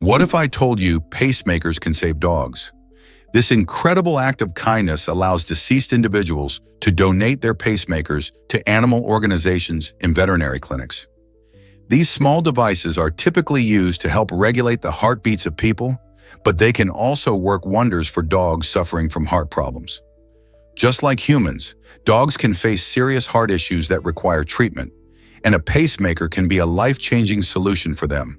What if I told you pacemakers can save dogs? This incredible act of kindness allows deceased individuals to donate their pacemakers to animal organizations and veterinary clinics. These small devices are typically used to help regulate the heartbeats of people, but they can also work wonders for dogs suffering from heart problems. Just like humans, dogs can face serious heart issues that require treatment, and a pacemaker can be a life-changing solution for them.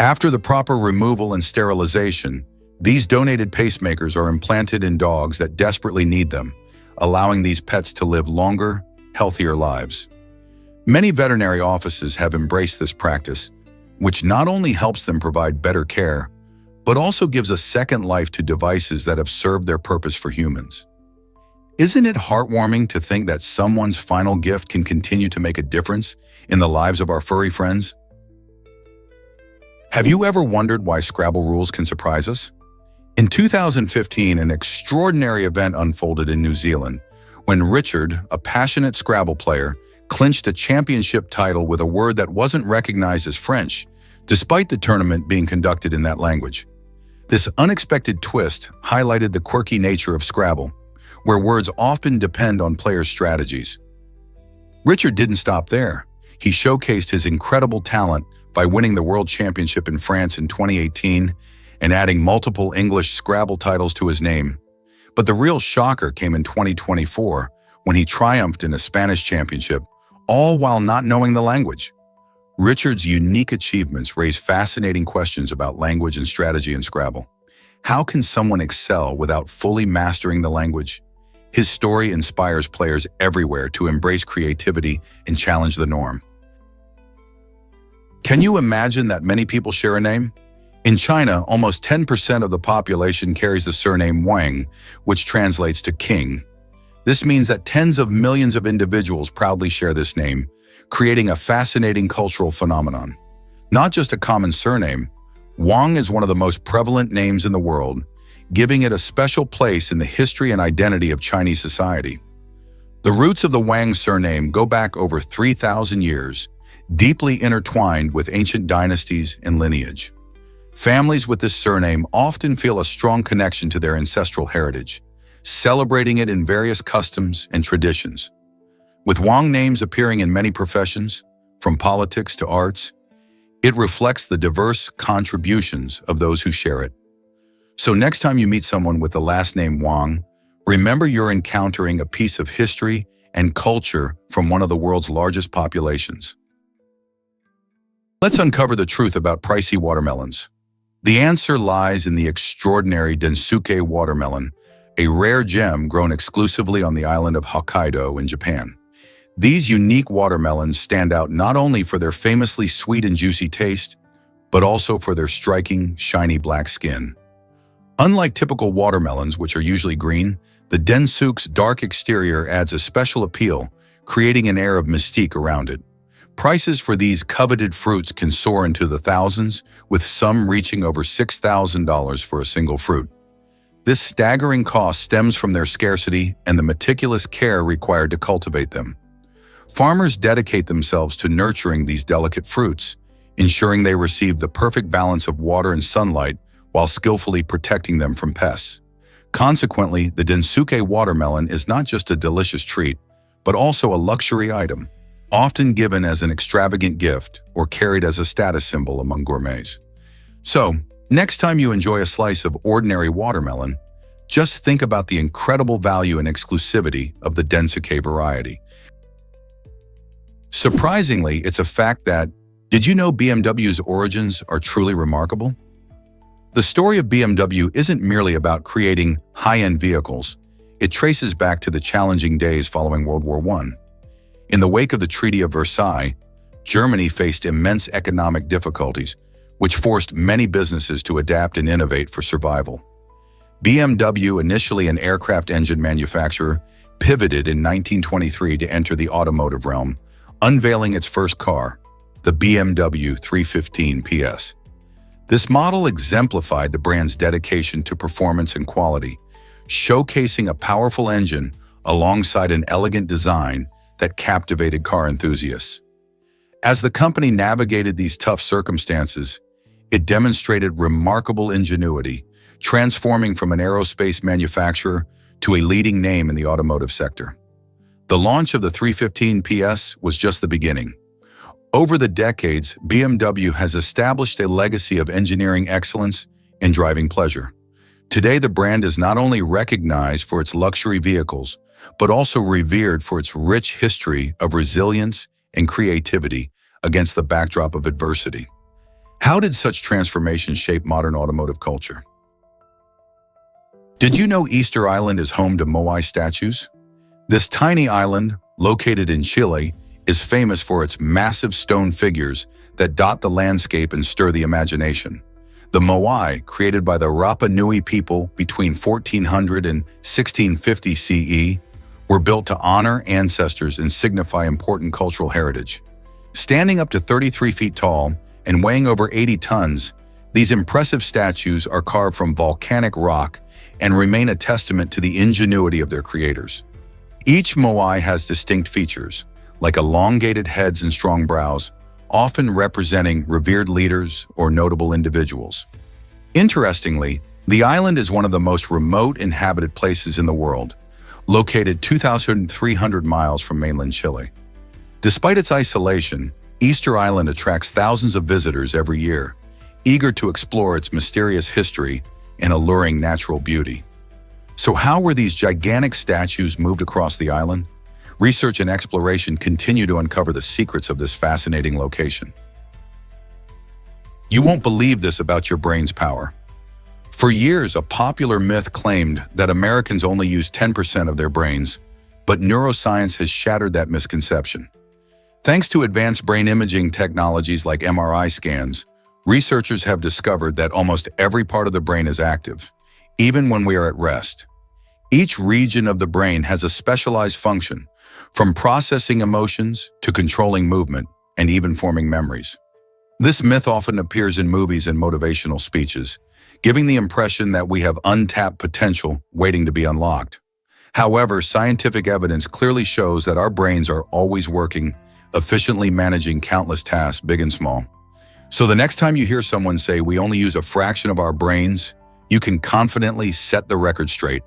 After the proper removal and sterilization, these donated pacemakers are implanted in dogs that desperately need them, allowing these pets to live longer, healthier lives. Many veterinary offices have embraced this practice, which not only helps them provide better care, but also gives a second life to devices that have served their purpose for humans. Isn't it heartwarming to think that someone's final gift can continue to make a difference in the lives of our furry friends? Have you ever wondered why Scrabble rules can surprise us? In 2015, an extraordinary event unfolded in New Zealand when Richard, a passionate Scrabble player, clinched a championship title with a word that wasn't recognized as French, despite the tournament being conducted in that language. This unexpected twist highlighted the quirky nature of Scrabble, where words often depend on players' strategies. Richard didn't stop there. He showcased his incredible talent by winning the World Championship in France in 2018 and adding multiple English Scrabble titles to his name. But the real shocker came in 2024 when he triumphed in a Spanish championship, all while not knowing the language. Richard's unique achievements raise fascinating questions about language and strategy in Scrabble. How can someone excel without fully mastering the language? His story inspires players everywhere to embrace creativity and challenge the norm. Can you imagine that many people share a name? In China, almost 10% of the population carries the surname Wang, which translates to king. This means that tens of millions of individuals proudly share this name, creating a fascinating cultural phenomenon. Not just a common surname, Wang is one of the most prevalent names in the world, giving it a special place in the history and identity of Chinese society. The roots of the Wang surname go back over 3,000 years, deeply intertwined with ancient dynasties and lineage. Families with this surname often feel a strong connection to their ancestral heritage, celebrating it in various customs and traditions. With Wang names appearing in many professions, from politics to arts, it reflects the diverse contributions of those who share it. So next time you meet someone with the last name Wang, remember you're encountering a piece of history and culture from one of the world's largest populations. Let's uncover the truth about pricey watermelons. The answer lies in the extraordinary Densuke watermelon, a rare gem grown exclusively on the island of Hokkaido in Japan. These unique watermelons stand out not only for their famously sweet and juicy taste, but also for their striking, shiny black skin. Unlike typical watermelons, which are usually green, the Densuke's dark exterior adds a special appeal, creating an air of mystique around it. Prices for these coveted fruits can soar into the thousands, with some reaching over $6,000 for a single fruit. This staggering cost stems from their scarcity and the meticulous care required to cultivate them. Farmers dedicate themselves to nurturing these delicate fruits, ensuring they receive the perfect balance of water and sunlight while skillfully protecting them from pests. Consequently, the Densuke watermelon is not just a delicious treat, but also a luxury item, often given as an extravagant gift or carried as a status symbol among gourmets. So, next time you enjoy a slice of ordinary watermelon, just think about the incredible value and exclusivity of the Densuke variety. Surprisingly, it's a fact that, did you know BMW's origins are truly remarkable? The story of BMW isn't merely about creating high-end vehicles. It traces back to the challenging days following World War I. In the wake of the Treaty of Versailles, Germany faced immense economic difficulties, which forced many businesses to adapt and innovate for survival. BMW, initially an aircraft engine manufacturer, pivoted in 1923 to enter the automotive realm, unveiling its first car, the BMW 315 PS. This model exemplified the brand's dedication to performance and quality, showcasing a powerful engine alongside an elegant design that captivated car enthusiasts. As the company navigated these tough circumstances, It demonstrated remarkable ingenuity, transforming from an aerospace manufacturer to a leading name in the automotive sector. The launch of the 315 PS was just the beginning. Over the decades, BMW has established a legacy of engineering excellence and driving pleasure. Today, the brand is not only recognized for its luxury vehicles, but also revered for its rich history of resilience and creativity against the backdrop of adversity. How did such transformation shape modern automotive culture? Did you know Easter Island is home to Moai statues? This tiny island, located in Chile, is famous for its massive stone figures that dot the landscape and stir the imagination. The Moai, created by the Rapa Nui people between 1400 and 1650 CE, were built to honor ancestors and signify important cultural heritage. Standing up to 33 feet tall and weighing over 80 tons, these impressive statues are carved from volcanic rock and remain a testament to the ingenuity of their creators. Each Moai has distinct features, like elongated heads and strong brows, often representing revered leaders or notable individuals. Interestingly, the island is one of the most remote inhabited places in the world, located 2,300 miles from mainland Chile. Despite its isolation, Easter Island attracts thousands of visitors every year, eager to explore its mysterious history and alluring natural beauty. So how were these gigantic statues moved across the island? Research and exploration continue to uncover the secrets of this fascinating location. You won't believe this about your brain's power. For years, a popular myth claimed that Americans only use 10% of their brains, but neuroscience has shattered that misconception. Thanks to advanced brain imaging technologies like MRI scans, researchers have discovered that almost every part of the brain is active, even when we are at rest. Each region of the brain has a specialized function, from processing emotions to controlling movement and even forming memories. This myth often appears in movies and motivational speeches, giving the impression that we have untapped potential waiting to be unlocked. However, scientific evidence clearly shows that our brains are always working, efficiently managing countless tasks, big and small. So the next time you hear someone say we only use a fraction of our brains, you can confidently set the record straight.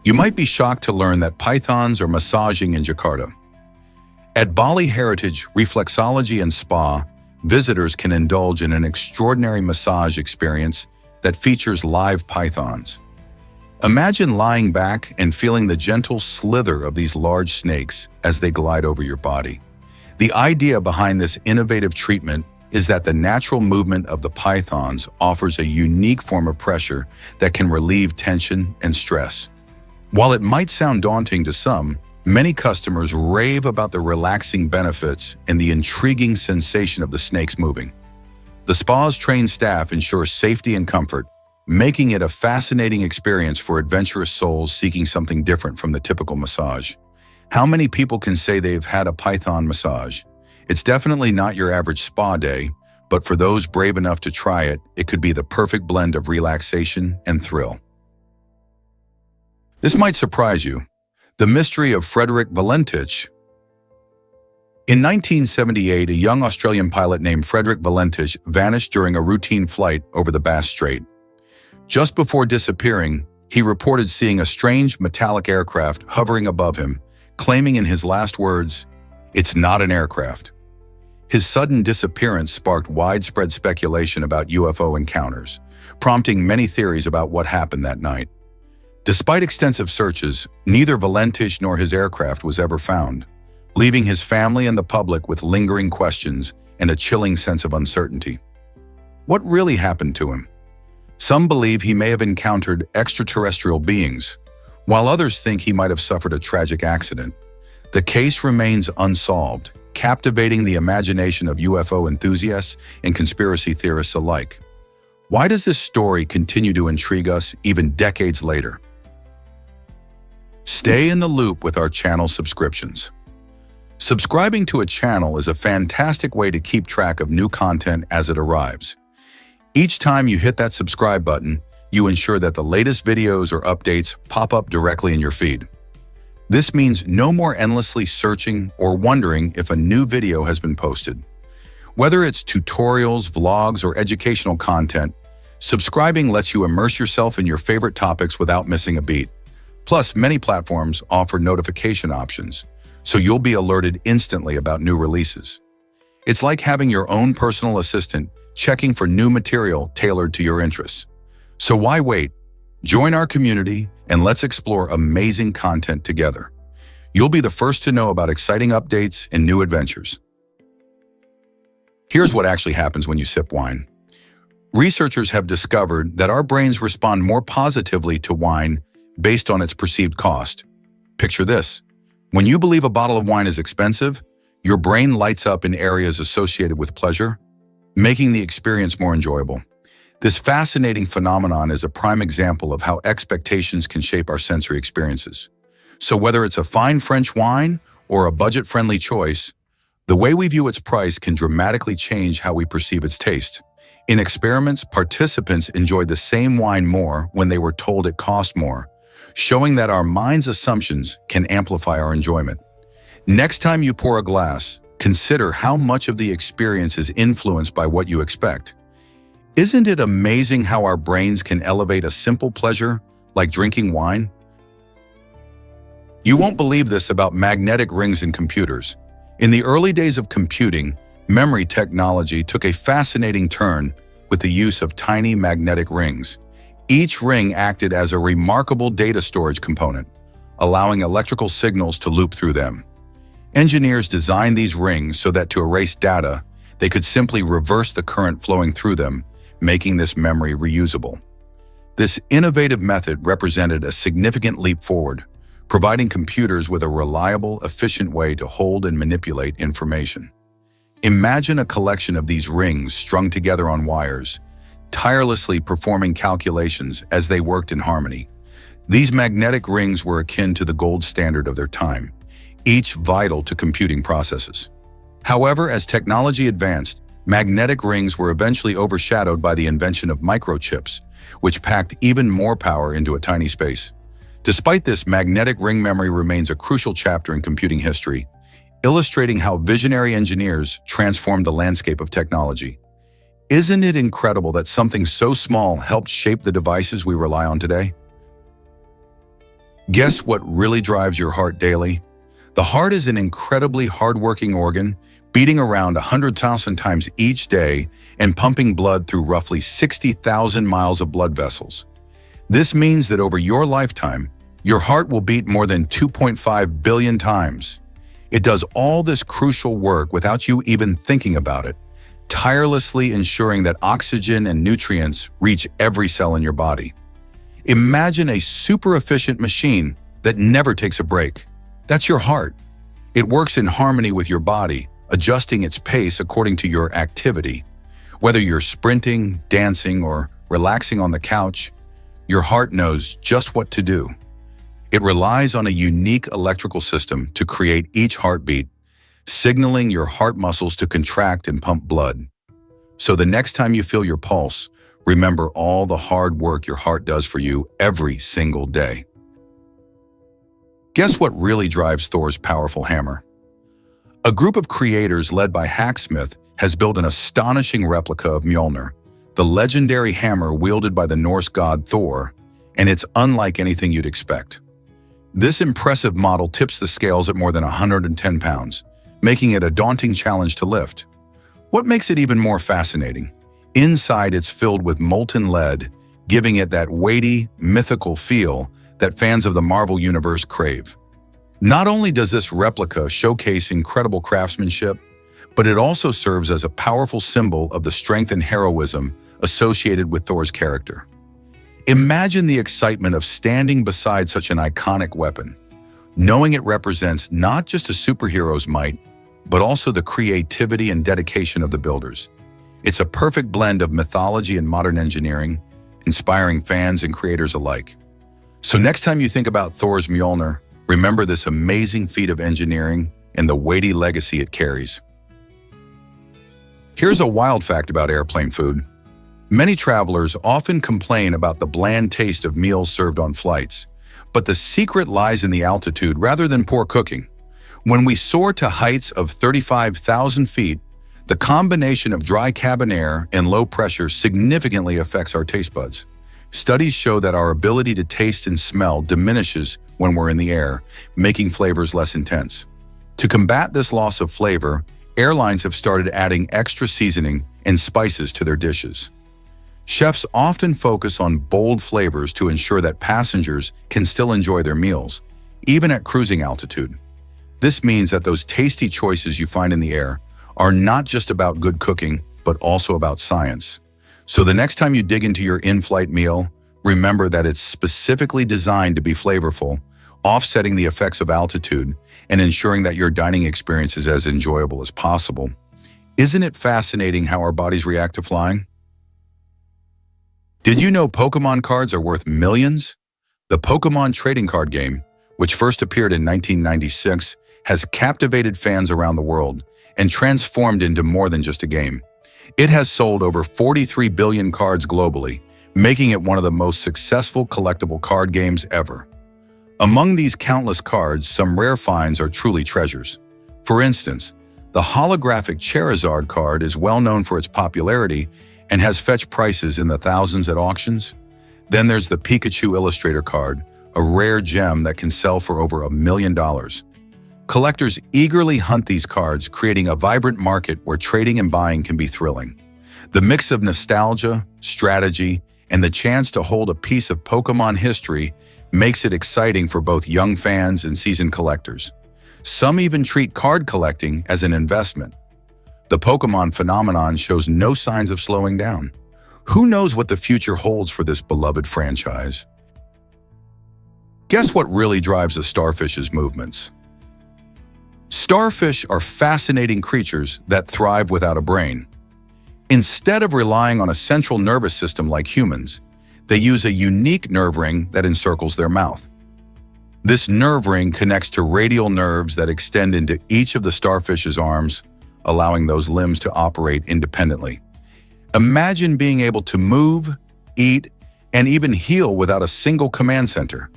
You might be shocked to learn that pythons are massaging in Jakarta. At Bali Heritage Reflexology and Spa, visitors can indulge in an extraordinary massage experience that features live pythons. Imagine lying back and feeling the gentle slither of these large snakes as they glide over your body. The idea behind this innovative treatment is that the natural movement of the pythons offers a unique form of pressure that can relieve tension and stress. While it might sound daunting to some, many customers rave about the relaxing benefits and the intriguing sensation of the snakes moving. The spa's trained staff ensures safety and comfort, making it a fascinating experience for adventurous souls seeking something different from the typical massage. How many people can say they've had a python massage? It's definitely not your average spa day, but for those brave enough to try it, it could be the perfect blend of relaxation and thrill. This might surprise you. The mystery of Frederick Valentich. In 1978, a young Australian pilot named Frederick Valentich vanished during a routine flight over the Bass Strait. Just before disappearing, he reported seeing a strange metallic aircraft hovering above him, claiming in his last words, "It's not an aircraft." His sudden disappearance sparked widespread speculation about UFO encounters, prompting many theories about what happened that night. Despite extensive searches, neither Valentich nor his aircraft was ever found, leaving his family and the public with lingering questions and a chilling sense of uncertainty. What really happened to him? Some believe he may have encountered extraterrestrial beings, while others think he might have suffered a tragic accident. The case remains unsolved, captivating the imagination of UFO enthusiasts and conspiracy theorists alike. Why does this story continue to intrigue us even decades later? Stay in the loop with our channel subscriptions. Subscribing to a channel is a fantastic way to keep track of new content as it arrives. Each time you hit that subscribe button, you ensure that the latest videos or updates pop up directly in your feed. This means no more endlessly searching or wondering if a new video has been posted. Whether it's tutorials, vlogs, or educational content, subscribing lets you immerse yourself in your favorite topics without missing a beat. Plus, many platforms offer notification options, so you'll be alerted instantly about new releases. It's like having your own personal assistant checking for new material tailored to your interests. So why wait? Join our community and let's explore amazing content together. You'll be the first to know about exciting updates and new adventures. Here's what actually happens when you sip wine. Researchers have discovered that our brains respond more positively to wine based on its perceived cost. Picture this. When you believe a bottle of wine is expensive, your brain lights up in areas associated with pleasure, making the experience more enjoyable. This fascinating phenomenon is a prime example of how expectations can shape our sensory experiences. So whether it's a fine French wine or a budget-friendly choice, the way we view its price can dramatically change how we perceive its taste. In experiments, participants enjoyed the same wine more when they were told it cost more, showing that our mind's assumptions can amplify our enjoyment. Next time you pour a glass, consider how much of the experience is influenced by what you expect. Isn't it amazing how our brains can elevate a simple pleasure, like drinking wine? You won't believe this about magnetic rings in computers. In the early days of computing, memory technology took a fascinating turn with the use of tiny magnetic rings. Each ring acted as a remarkable data storage component, allowing electrical signals to loop through them. Engineers designed these rings so that to erase data, they could simply reverse the current flowing through them, making this memory reusable. This innovative method represented a significant leap forward, providing computers with a reliable, efficient way to hold and manipulate information. Imagine a collection of these rings strung together on wires, tirelessly performing calculations as they worked in harmony. These magnetic rings were akin to the gold standard of their time, each vital to computing processes. However, as technology advanced, magnetic rings were eventually overshadowed by the invention of microchips, which packed even more power into a tiny space. Despite this, magnetic ring memory remains a crucial chapter in computing history, illustrating how visionary engineers transformed the landscape of technology. Isn't it incredible that something so small helped shape the devices we rely on today? Guess what really drives your heart daily? The heart is an incredibly hardworking organ, beating around 100,000 times each day and pumping blood through roughly 60,000 miles of blood vessels. This means that over your lifetime, your heart will beat more than 2.5 billion times. It does all this crucial work without you even thinking about it, tirelessly ensuring that oxygen and nutrients reach every cell in your body. Imagine a super efficient machine that never takes a break. That's your heart. It works in harmony with your body, adjusting its pace according to your activity. Whether you're sprinting, dancing, or relaxing on the couch, your heart knows just what to do. It relies on a unique electrical system to create each heartbeat, signaling your heart muscles to contract and pump blood. So the next time you feel your pulse, remember all the hard work your heart does for you every single day. Guess what really drives Thor's powerful hammer? A group of creators led by Hacksmith has built an astonishing replica of Mjolnir, the legendary hammer wielded by the Norse god Thor, and it's unlike anything you'd expect. This impressive model tips the scales at more than 110 pounds, making it a daunting challenge to lift. What makes it even more fascinating? Inside, it's filled with molten lead, giving it that weighty, mythical feel that fans of the Marvel Universe crave. Not only does this replica showcase incredible craftsmanship, but it also serves as a powerful symbol of the strength and heroism associated with Thor's character. Imagine the excitement of standing beside such an iconic weapon, knowing it represents not just a superhero's might, but also the creativity and dedication of the builders. It's a perfect blend of mythology and modern engineering, inspiring fans and creators alike. So next time you think about Thor's Mjolnir, remember this amazing feat of engineering and the weighty legacy it carries. Here's a wild fact about airplane food. Many travelers often complain about the bland taste of meals served on flights, but the secret lies in the altitude rather than poor cooking. When we soar to heights of 35,000 feet, The combination of dry cabin air and low pressure significantly affects our taste buds. Studies show that our ability to taste and smell diminishes when we're in the air, making flavors less intense. To combat this loss of flavor, airlines have started adding extra seasoning and spices to their dishes. Chefs often focus on bold flavors to ensure that passengers can still enjoy their meals, even at cruising altitude. This means that those tasty choices you find in the air are not just about good cooking, but also about science. So the next time you dig into your in-flight meal, remember that it's specifically designed to be flavorful, offsetting the effects of altitude and ensuring that your dining experience is as enjoyable as possible. Isn't it fascinating how our bodies react to flying? Did you know Pokemon cards are worth millions? The Pokemon trading card game, which first appeared in 1996, has captivated fans around the world and transformed into more than just a game. It has sold over 43 billion cards globally, making it one of the most successful collectible card games ever. Among these countless cards, some rare finds are truly treasures. For instance, the holographic Charizard card is well known for its popularity and has fetched prices in the thousands at auctions. Then there's the Pikachu Illustrator card, a rare gem that can sell for over $1 million. Collectors eagerly hunt these cards, creating a vibrant market where trading and buying can be thrilling. The mix of nostalgia, strategy, and the chance to hold a piece of Pokemon history makes it exciting for both young fans and seasoned collectors. Some even treat card collecting as an investment. The Pokemon phenomenon shows no signs of slowing down. Who knows what the future holds for this beloved franchise? Guess what really drives a starfish's movements? Starfish are fascinating creatures that thrive without a brain. Instead of relying on a central nervous system like humans, they use a unique nerve ring that encircles their mouth. This nerve ring connects to radial nerves that extend into each of the starfish's arms, allowing those limbs to operate independently. Imagine being able to move, eat, and even heal without a single command center.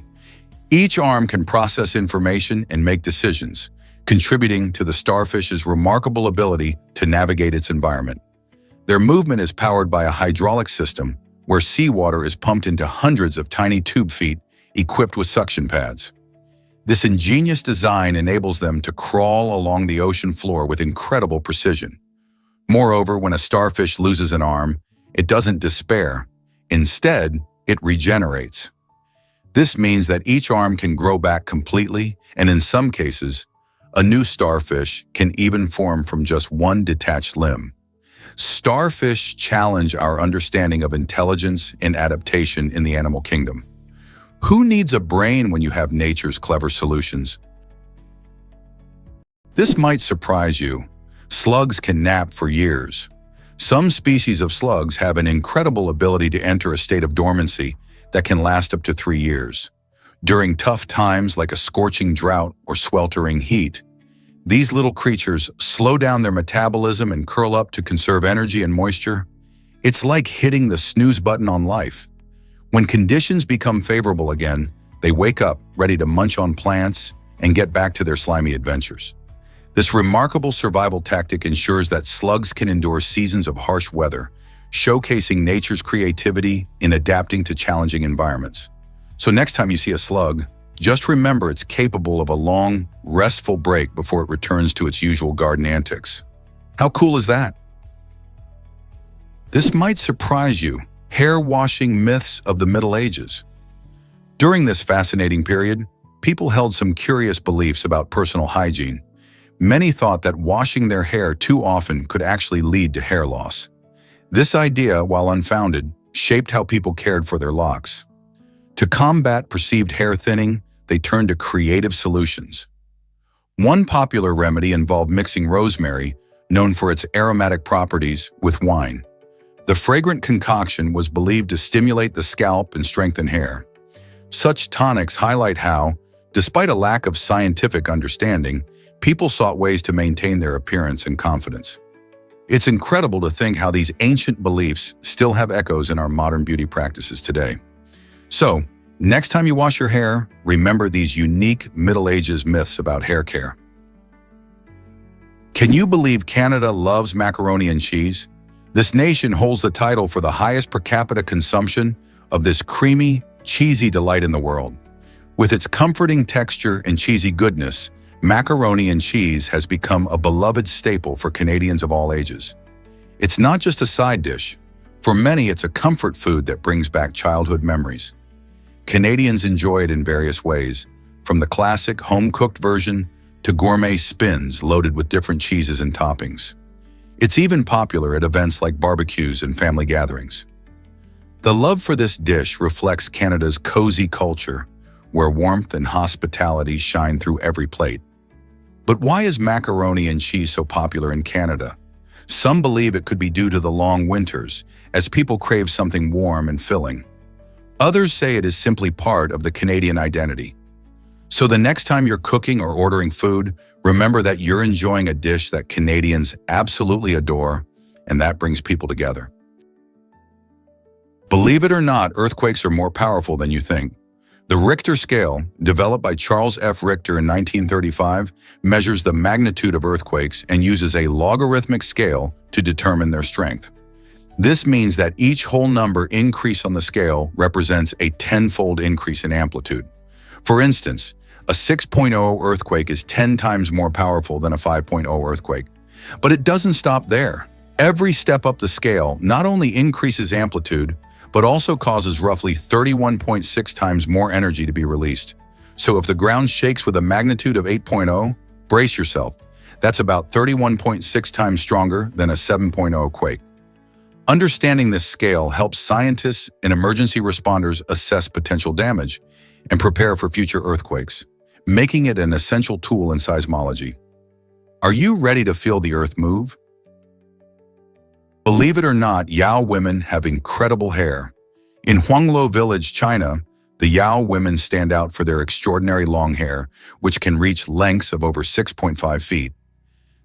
Each arm can process information and make decisions, contributing to the starfish's remarkable ability to navigate its environment. Their movement is powered by a hydraulic system where seawater is pumped into hundreds of tiny tube feet equipped with suction pads. This ingenious design enables them to crawl along the ocean floor with incredible precision. Moreover, when a starfish loses an arm, it doesn't despair. Instead, it regenerates. This means that each arm can grow back completely, and in some cases, a new starfish can even form from just one detached limb. Starfish challenge our understanding of intelligence and adaptation in the animal kingdom. Who needs a brain when you have nature's clever solutions? This might surprise you. Slugs can nap for years. Some species of slugs have an incredible ability to enter a state of dormancy that can last up to 3 years. During tough times like a scorching drought or sweltering heat, these little creatures slow down their metabolism and curl up to conserve energy and moisture. It's like hitting the snooze button on life. When conditions become favorable again, they wake up ready to munch on plants and get back to their slimy adventures. This remarkable survival tactic ensures that slugs can endure seasons of harsh weather, showcasing nature's creativity in adapting to challenging environments. So next time you see a slug, just remember it's capable of a long, restful break before it returns to its usual garden antics. How cool is that? This might surprise you. Hair washing myths of the Middle Ages. During this fascinating period, people held some curious beliefs about personal hygiene. Many thought that washing their hair too often could actually lead to hair loss. This idea, while unfounded, shaped how people cared for their locks. To combat perceived hair thinning, they turned to creative solutions. One popular remedy involved mixing rosemary, known for its aromatic properties, with wine. The fragrant concoction was believed to stimulate the scalp and strengthen hair. Such tonics highlight how, despite a lack of scientific understanding, people sought ways to maintain their appearance and confidence. It's incredible to think how these ancient beliefs still have echoes in our modern beauty practices today. So, next time you wash your hair, remember these unique Middle Ages myths about hair care. Can you believe Canada loves macaroni and cheese? This nation holds the title for the highest per capita consumption of this creamy, cheesy delight in the world. With its comforting texture and cheesy goodness, macaroni and cheese has become a beloved staple for Canadians of all ages. It's not just a side dish. For many, it's a comfort food that brings back childhood memories. Canadians enjoy it in various ways, from the classic home-cooked version to gourmet spins loaded with different cheeses and toppings. It's even popular at events like barbecues and family gatherings. The love for this dish reflects Canada's cozy culture, where warmth and hospitality shine through every plate. But why is macaroni and cheese so popular in Canada? Some believe it could be due to the long winters, as people crave something warm and filling. Others say it is simply part of the Canadian identity. So the next time you're cooking or ordering food, remember that you're enjoying a dish that Canadians absolutely adore, and that brings people together. Believe it or not, earthquakes are more powerful than you think. The Richter scale, developed by Charles F. Richter in 1935, measures the magnitude of earthquakes and uses a logarithmic scale to determine their strength. This means that each whole number increase on the scale represents a tenfold increase in amplitude. For instance, a 6.0 earthquake is 10 times more powerful than a 5.0 earthquake. But it doesn't stop there. Every step up the scale not only increases amplitude, but also causes roughly 31.6 times more energy to be released. So if the ground shakes with a magnitude of 8.0, brace yourself. That's about 31.6 times stronger than a 7.0 quake. Understanding this scale helps scientists and emergency responders assess potential damage and prepare for future earthquakes, making it an essential tool in seismology. Are you ready to feel the earth move? Believe it or not, Yao women have incredible hair. In Huanglo Village, China, the Yao women stand out for their extraordinary long hair, which can reach lengths of over 6.5 feet.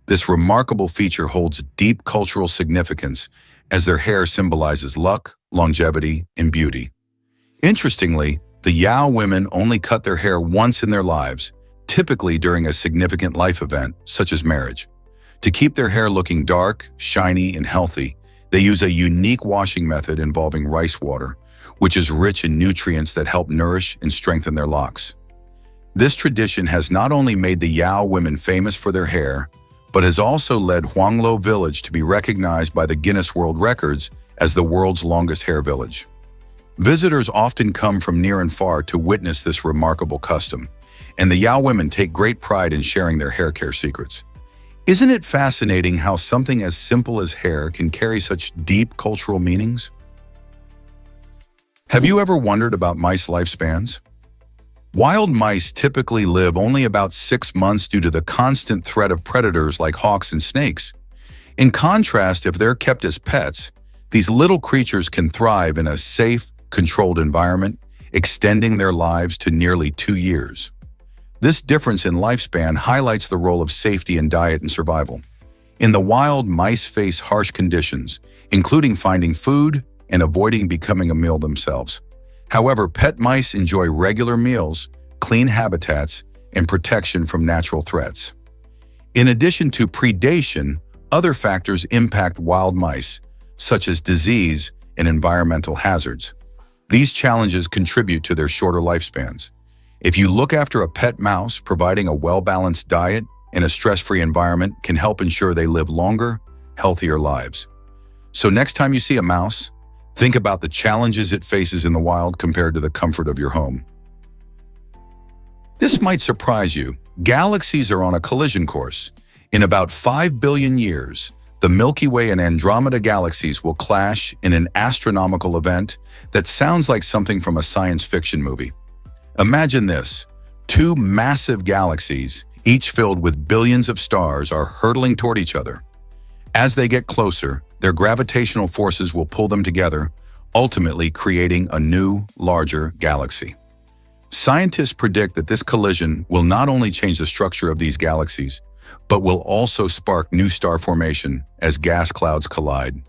This remarkable feature holds deep cultural significance as their hair symbolizes luck, longevity, and beauty. Interestingly, the Yao women only cut their hair once in their lives, typically during a significant life event, such as marriage. To keep their hair looking dark, shiny, and healthy, they use a unique washing method involving rice water, which is rich in nutrients that help nourish and strengthen their locks. This tradition has not only made the Yao women famous for their hair, but has also led Huanglo Village to be recognized by the Guinness World Records as the world's longest hair village. Visitors often come from near and far to witness this remarkable custom, and the Yao women take great pride in sharing their hair care secrets. Isn't it fascinating how something as simple as hair can carry such deep cultural meanings? Have you ever wondered about mice lifespans? Wild mice typically live only about 6 months due to the constant threat of predators like hawks and snakes. In contrast, if they're kept as pets, these little creatures can thrive in a safe, controlled environment, extending their lives to nearly 2 years. This difference in lifespan highlights the role of safety in diet and survival. In the wild, mice face harsh conditions, including finding food and avoiding becoming a meal themselves. However, pet mice enjoy regular meals, clean habitats, and protection from natural threats. In addition to predation, other factors impact wild mice, such as disease and environmental hazards. These challenges contribute to their shorter lifespans. If you look after a pet mouse, providing a well-balanced diet and a stress-free environment can help ensure they live longer, healthier lives. So next time you see a mouse, think about the challenges it faces in the wild compared to the comfort of your home. This might surprise you. Galaxies are on a collision course. In about 5 billion years, the Milky Way and Andromeda galaxies will clash in an astronomical event that sounds like something from a science fiction movie. Imagine this: 2 massive galaxies, each filled with billions of stars, are hurtling toward each other. As they get closer, their gravitational forces will pull them together, ultimately creating a new, larger galaxy. Scientists predict that this collision will not only change the structure of these galaxies, but will also spark new star formation as gas clouds collide.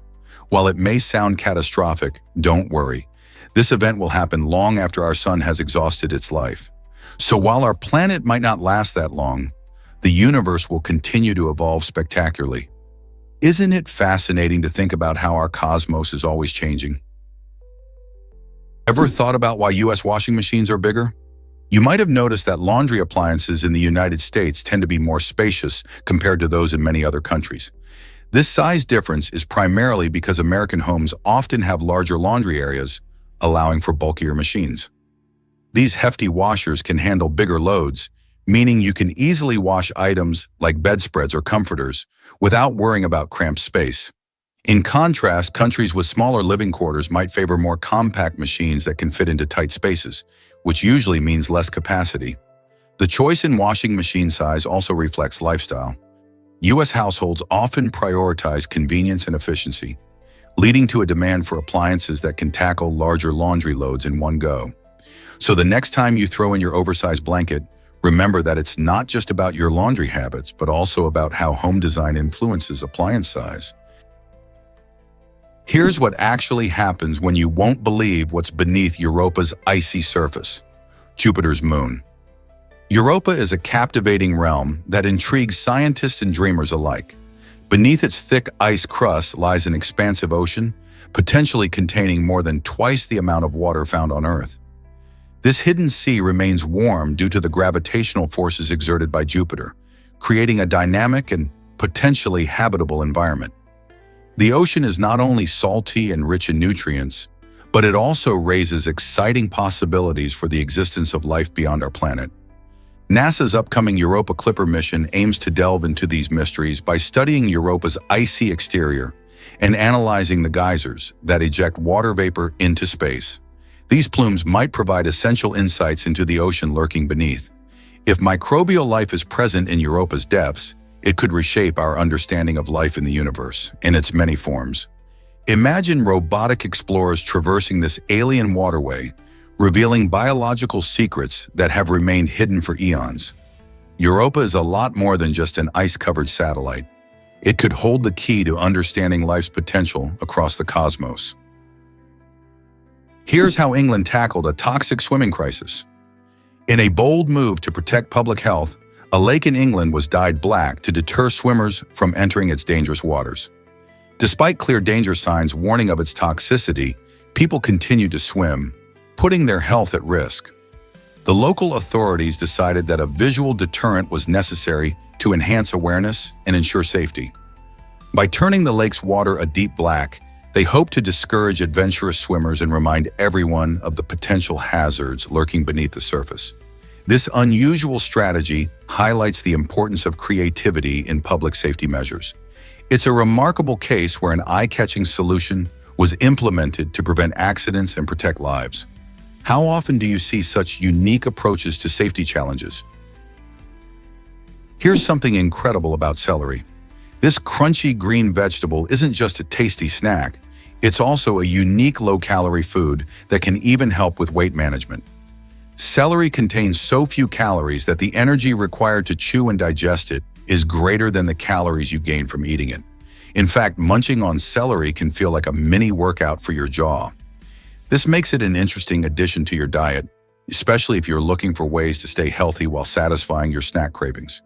While it may sound catastrophic, don't worry. This event will happen long after our sun has exhausted its life. So while our planet might not last that long, the universe will continue to evolve spectacularly. Isn't it fascinating to think about how our cosmos is always changing? Ever thought about why US washing machines are bigger? You might have noticed that laundry appliances in the United States tend to be more spacious compared to those in many other countries. This size difference is primarily because American homes often have larger laundry areas, allowing for bulkier machines. These hefty washers can handle bigger loads, meaning you can easily wash items like bedspreads or comforters without worrying about cramped space. In contrast, countries with smaller living quarters might favor more compact machines that can fit into tight spaces, which usually means less capacity. The choice in washing machine size also reflects lifestyle. U.S. households often prioritize convenience and efficiency, leading to a demand for appliances that can tackle larger laundry loads in one go. So the next time you throw in your oversized blanket, remember that it's not just about your laundry habits, but also about how home design influences appliance size. Here's what actually happens when you won't believe what's beneath Europa's icy surface: Jupiter's moon. Europa is a captivating realm that intrigues scientists and dreamers alike. Beneath its thick ice crust lies an expansive ocean, potentially containing more than twice the amount of water found on Earth. This hidden sea remains warm due to the gravitational forces exerted by Jupiter, creating a dynamic and potentially habitable environment. The ocean is not only salty and rich in nutrients, but it also raises exciting possibilities for the existence of life beyond our planet. NASA's upcoming Europa Clipper mission aims to delve into these mysteries by studying Europa's icy exterior and analyzing the geysers that eject water vapor into space. These plumes might provide essential insights into the ocean lurking beneath. If microbial life is present in Europa's depths, it could reshape our understanding of life in the universe in its many forms. Imagine robotic explorers traversing this alien waterway, revealing biological secrets that have remained hidden for eons. Europa is a lot more than just an ice-covered satellite. It could hold the key to understanding life's potential across the cosmos. Here's how England tackled a toxic swimming crisis. In a bold move to protect public health, a lake in England was dyed black to deter swimmers from entering its dangerous waters. Despite clear danger signs warning of its toxicity, people continued to swim, putting their health at risk. The local authorities decided that a visual deterrent was necessary to enhance awareness and ensure safety. By turning the lake's water a deep black, they hoped to discourage adventurous swimmers and remind everyone of the potential hazards lurking beneath the surface. This unusual strategy highlights the importance of creativity in public safety measures. It's a remarkable case where an eye-catching solution was implemented to prevent accidents and protect lives. How often do you see such unique approaches to safety challenges? Here's something incredible about celery. This crunchy green vegetable isn't just a tasty snack, it's also a unique low-calorie food that can even help with weight management. Celery contains so few calories that the energy required to chew and digest it is greater than the calories you gain from eating it. In fact, munching on celery can feel like a mini workout for your jaw. This makes it an interesting addition to your diet, especially if you're looking for ways to stay healthy while satisfying your snack cravings.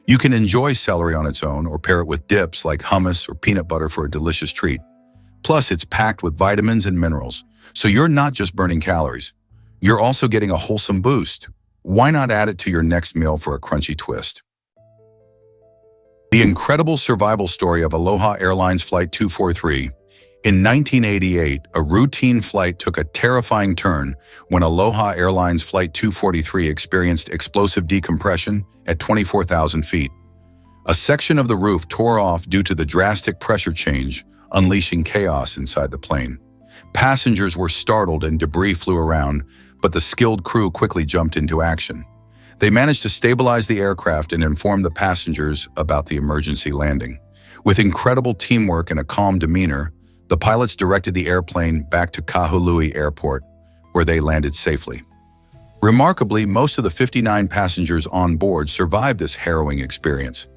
You can enjoy celery on its own or pair it with dips like hummus or peanut butter for a delicious treat. Plus, it's packed with vitamins and minerals, so you're not just burning calories. You're also getting a wholesome boost. Why not add it to your next meal for a crunchy twist? The incredible survival story of Aloha Airlines Flight 243. In 1988, a routine flight took a terrifying turn when Aloha Airlines Flight 243 experienced explosive decompression at 24,000 feet. A section of the roof tore off due to the drastic pressure change, unleashing chaos inside the plane. Passengers were startled and debris flew around, but the skilled crew quickly jumped into action. They managed to stabilize the aircraft and inform the passengers about the emergency landing. With incredible teamwork and a calm demeanor, the pilots directed the airplane back to Kahului Airport, where they landed safely. Remarkably, most of the 59 passengers on board survived this harrowing experience.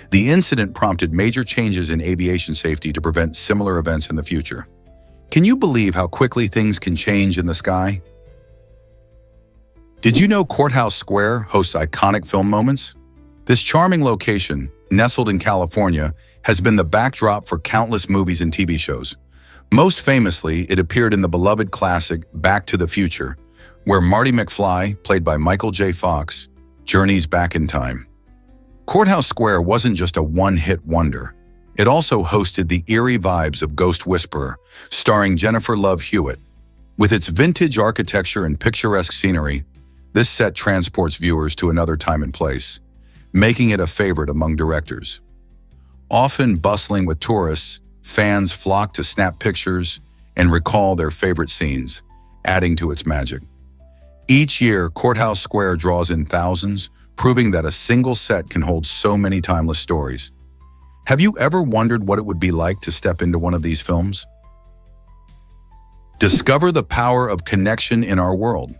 The incident prompted major changes in aviation safety to prevent similar events in the future. Can you believe how quickly things can change in the sky? Did you know Courthouse Square hosts iconic film moments? This charming location, nestled in California, has been the backdrop for countless movies and TV shows. Most famously, it appeared in the beloved classic Back to the Future, where Marty McFly, played by Michael J. Fox, journeys back in time. Courthouse Square wasn't just a one-hit wonder. It also hosted the eerie vibes of Ghost Whisperer, starring Jennifer Love Hewitt. With its vintage architecture and picturesque scenery, this set transports viewers to another time and place, making it a favorite among directors. Often bustling with tourists, fans flock to snap pictures and recall their favorite scenes, adding to its magic. Each year, Courthouse Square draws in thousands, proving that a single set can hold so many timeless stories. Have you ever wondered what it would be like to step into one of these films? Discover the power of connection in our world.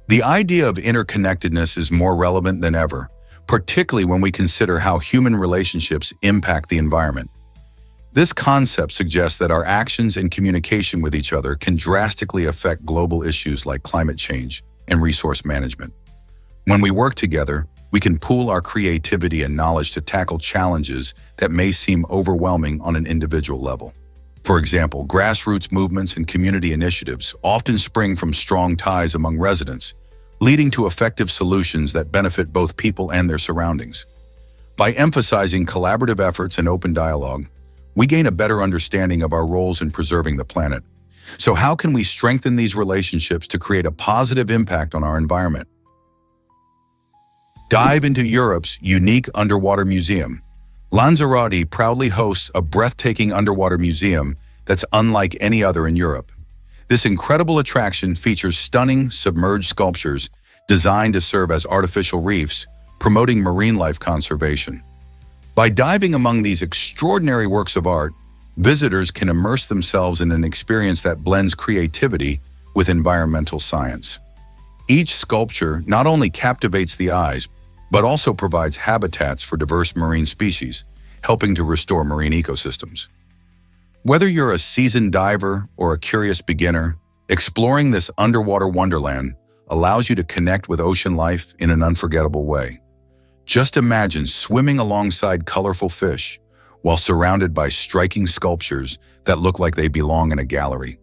The idea of interconnectedness is more relevant than ever, particularly when we consider how human relationships impact the environment. This concept suggests that our actions and communication with each other can drastically affect global issues like climate change and resource management. When we work together, we can pool our creativity and knowledge to tackle challenges that may seem overwhelming on an individual level. For example, grassroots movements and community initiatives often spring from strong ties among residents, leading to effective solutions that benefit both people and their surroundings. By emphasizing collaborative efforts and open dialogue, we gain a better understanding of our roles in preserving the planet. So how can we strengthen these relationships to create a positive impact on our environment? Dive into Europe's unique underwater museum. Lanzarote proudly hosts a breathtaking underwater museum that's unlike any other in Europe. This incredible attraction features stunning submerged sculptures designed to serve as artificial reefs, promoting marine life conservation. By diving among these extraordinary works of art, visitors can immerse themselves in an experience that blends creativity with environmental science. Each sculpture not only captivates the eyes, but also provides habitats for diverse marine species, helping to restore marine ecosystems. Whether you're a seasoned diver or a curious beginner, exploring this underwater wonderland allows you to connect with ocean life in an unforgettable way. Just imagine swimming alongside colorful fish while surrounded by striking sculptures that look like they belong in a gallery.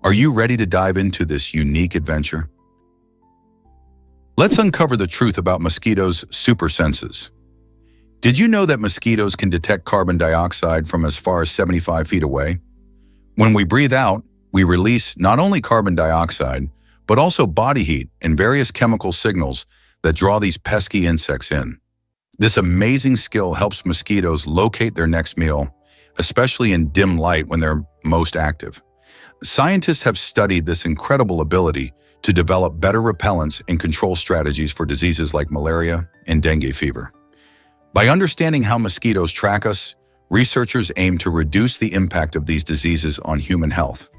Are you ready to dive into this unique adventure? Let's uncover the truth about mosquitoes' super senses. Did you know that mosquitoes can detect carbon dioxide from as far as 75 feet away? When we breathe out, we release not only carbon dioxide, but also body heat and various chemical signals that draw these pesky insects in. This amazing skill helps mosquitoes locate their next meal, especially in dim light when they're most active. Scientists have studied this incredible ability to develop better repellents and control strategies for diseases like malaria and dengue fever. By understanding how mosquitoes track us, researchers aim to reduce the impact of these diseases on human health.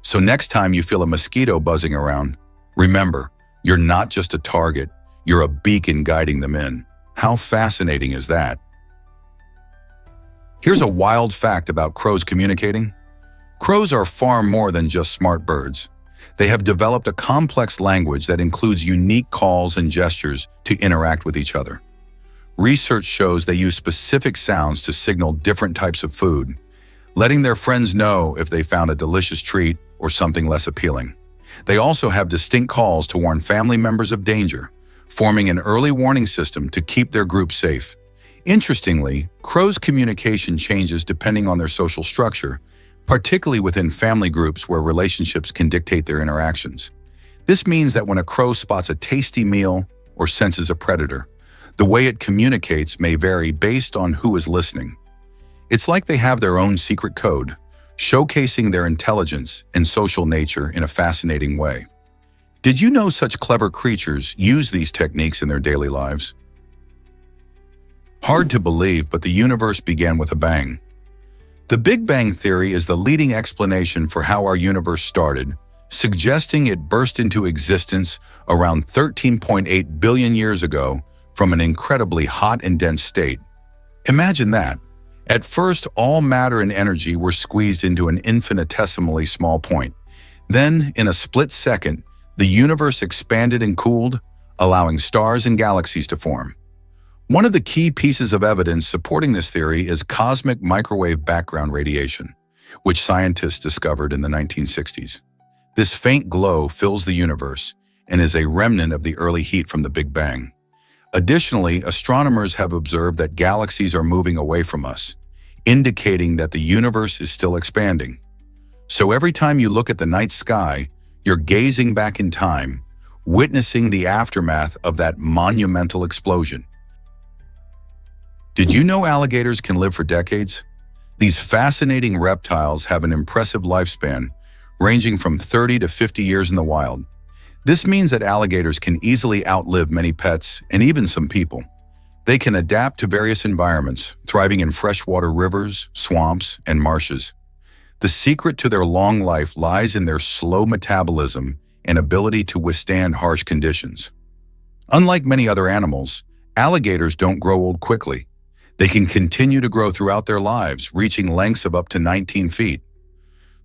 So next time you feel a mosquito buzzing around, remember, you're not just a target, you're a beacon guiding them in. How fascinating is that? Here's a wild fact about crows communicating. Crows are far more than just smart birds. They have developed a complex language that includes unique calls and gestures to interact with each other. Research shows they use specific sounds to signal different types of food, letting their friends know if they found a delicious treat or something less appealing. They also have distinct calls to warn family members of danger, forming an early warning system to keep their group safe. Interestingly, crows' communication changes depending on their social structure, particularly within family groups where relationships can dictate their interactions. This means that when a crow spots a tasty meal or senses a predator, the way it communicates may vary based on who is listening. It's like they have their own secret code, showcasing their intelligence and social nature in a fascinating way. Did you know such clever creatures use these techniques in their daily lives? Hard to believe, but the universe began with a bang. The Big Bang Theory is the leading explanation for how our universe started, suggesting it burst into existence around 13.8 billion years ago from an incredibly hot and dense state. Imagine that. At first, all matter and energy were squeezed into an infinitesimally small point. Then, in a split second, the universe expanded and cooled, allowing stars and galaxies to form. One of the key pieces of evidence supporting this theory is cosmic microwave background radiation, which scientists discovered in the 1960s. This faint glow fills the universe and is a remnant of the early heat from the Big Bang. Additionally, astronomers have observed that galaxies are moving away from us, indicating that the universe is still expanding. So every time you look at the night sky, you're gazing back in time, witnessing the aftermath of that monumental explosion. Did you know alligators can live for decades? These fascinating reptiles have an impressive lifespan, ranging from 30 to 50 years in the wild. This means that alligators can easily outlive many pets and even some people. They can adapt to various environments, thriving in freshwater rivers, swamps, and marshes. The secret to their long life lies in their slow metabolism and ability to withstand harsh conditions. Unlike many other animals, alligators don't grow old quickly. They can continue to grow throughout their lives, reaching lengths of up to 19 feet.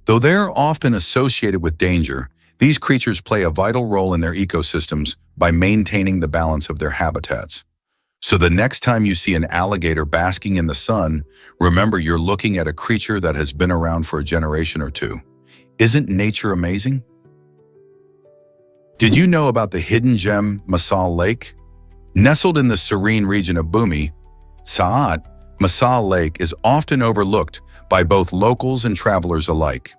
Though they're often associated with danger, these creatures play a vital role in their ecosystems by maintaining the balance of their habitats. So the next time you see an alligator basking in the sun, remember you're looking at a creature that has been around for a generation or two. Isn't nature amazing? Did you know about the hidden gem Masal Lake? Nestled in the serene region of Bhumi, Saat, Masal Lake is often overlooked by both locals and travelers alike.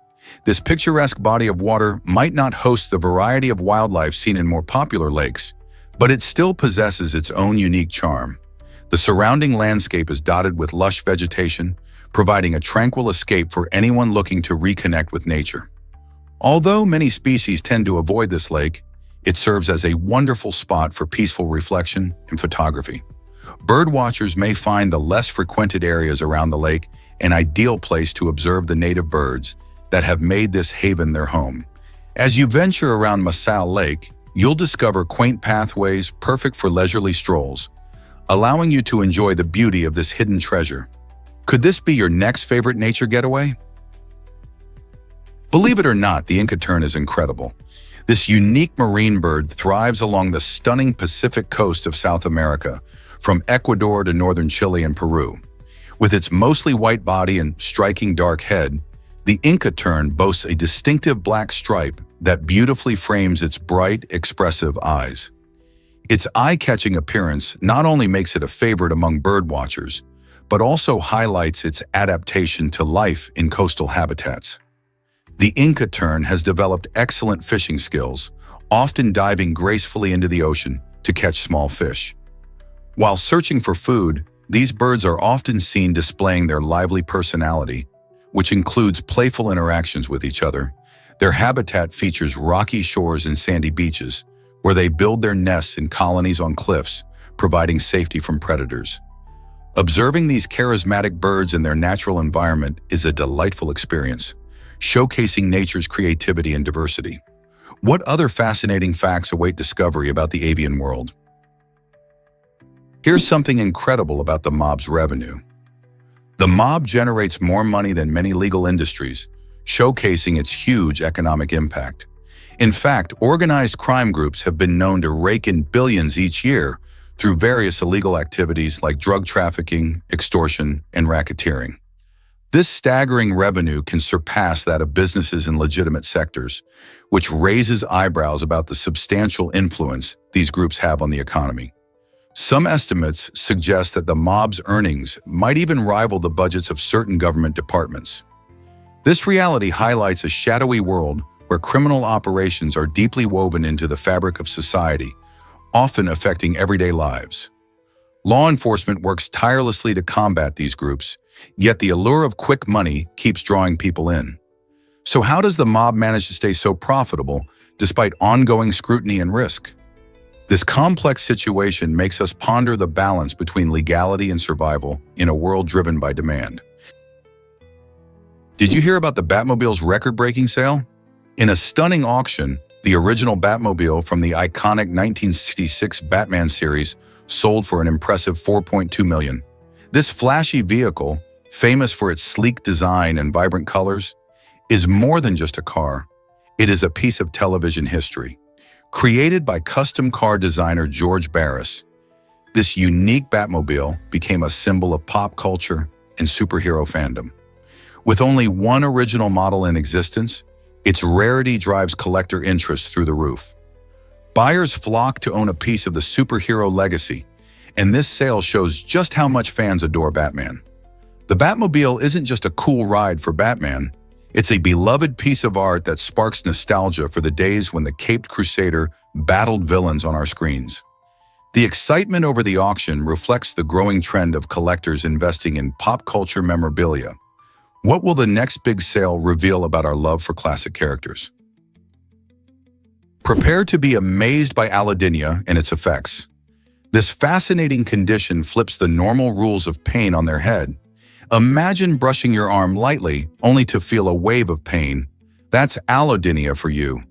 This picturesque body of water might not host the variety of wildlife seen in more popular lakes, but it still possesses its own unique charm. The surrounding landscape is dotted with lush vegetation, providing a tranquil escape for anyone looking to reconnect with nature. Although many species tend to avoid this lake, it serves as a wonderful spot for peaceful reflection and photography. Birdwatchers may find the less frequented areas around the lake an ideal place to observe the native birds that have made this haven their home. As you venture around Masal Lake, you'll discover quaint pathways perfect for leisurely strolls, allowing you to enjoy the beauty of this hidden treasure. Could this be your next favorite nature getaway? Believe it or not, the Inca tern is incredible. This unique marine bird thrives along the stunning Pacific coast of South America, from Ecuador to northern Chile and Peru. With its mostly white body and striking dark head, the Inca tern boasts a distinctive black stripe that beautifully frames its bright, expressive eyes. Its eye-catching appearance not only makes it a favorite among birdwatchers, but also highlights its adaptation to life in coastal habitats. The Inca tern has developed excellent fishing skills, often diving gracefully into the ocean to catch small fish. While searching for food, these birds are often seen displaying their lively personality, which includes playful interactions with each other. Their habitat features rocky shores and sandy beaches, where they build their nests in colonies on cliffs, providing safety from predators. Observing these charismatic birds in their natural environment is a delightful experience, showcasing nature's creativity and diversity. What other fascinating facts await discovery about the avian world? Here's something incredible about the mob's revenue. The mob generates more money than many legal industries, showcasing its huge economic impact. In fact, organized crime groups have been known to rake in billions each year through various illegal activities like drug trafficking, extortion, and racketeering. This staggering revenue can surpass that of businesses in legitimate sectors, which raises eyebrows about the substantial influence these groups have on the economy. Some estimates suggest that the mob's earnings might even rival the budgets of certain government departments. This reality highlights a shadowy world where criminal operations are deeply woven into the fabric of society, often affecting everyday lives. Law enforcement works tirelessly to combat these groups, yet the allure of quick money keeps drawing people in. So how does the mob manage to stay so profitable despite ongoing scrutiny and risk? This complex situation makes us ponder the balance between legality and survival in a world driven by demand. Did you hear about the Batmobile's record-breaking sale? In a stunning auction, the original Batmobile from the iconic 1966 Batman series sold for an impressive $4.2 million. This flashy vehicle, famous for its sleek design and vibrant colors, is more than just a car. It is a piece of television history. Created by custom car designer George Barris, This unique Batmobile became a symbol of pop culture and superhero fandom. With only one original model in existence, its rarity drives collector interest through the roof. Buyers flock to own a piece of the superhero legacy, and this sale shows just how much fans adore Batman. The Batmobile isn't just a cool ride for Batman, it's a beloved piece of art that sparks nostalgia for the days when the caped crusader battled villains on our screens. The excitement over the auction reflects the growing trend of collectors investing in pop culture memorabilia. What will the next big sale reveal about our love for classic characters? Prepare to be amazed by allodynia and its effects. This fascinating condition flips the normal rules of pain on their head. Imagine brushing your arm lightly, only to feel a wave of pain. That's allodynia for you.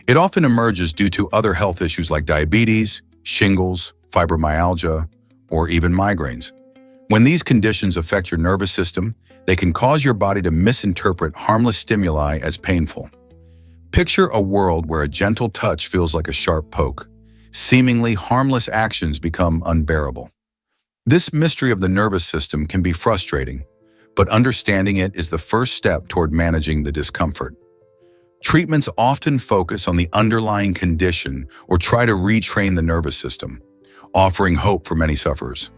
It often emerges due to other health issues like diabetes, shingles, fibromyalgia, or even migraines. When these conditions affect your nervous system, they can cause your body to misinterpret harmless stimuli as painful. Picture a world where a gentle touch feels like a sharp poke. Seemingly harmless actions become unbearable. This mystery of the nervous system can be frustrating, but understanding it is the first step toward managing the discomfort. Treatments often focus on the underlying condition or try to retrain the nervous system, offering hope for many sufferers.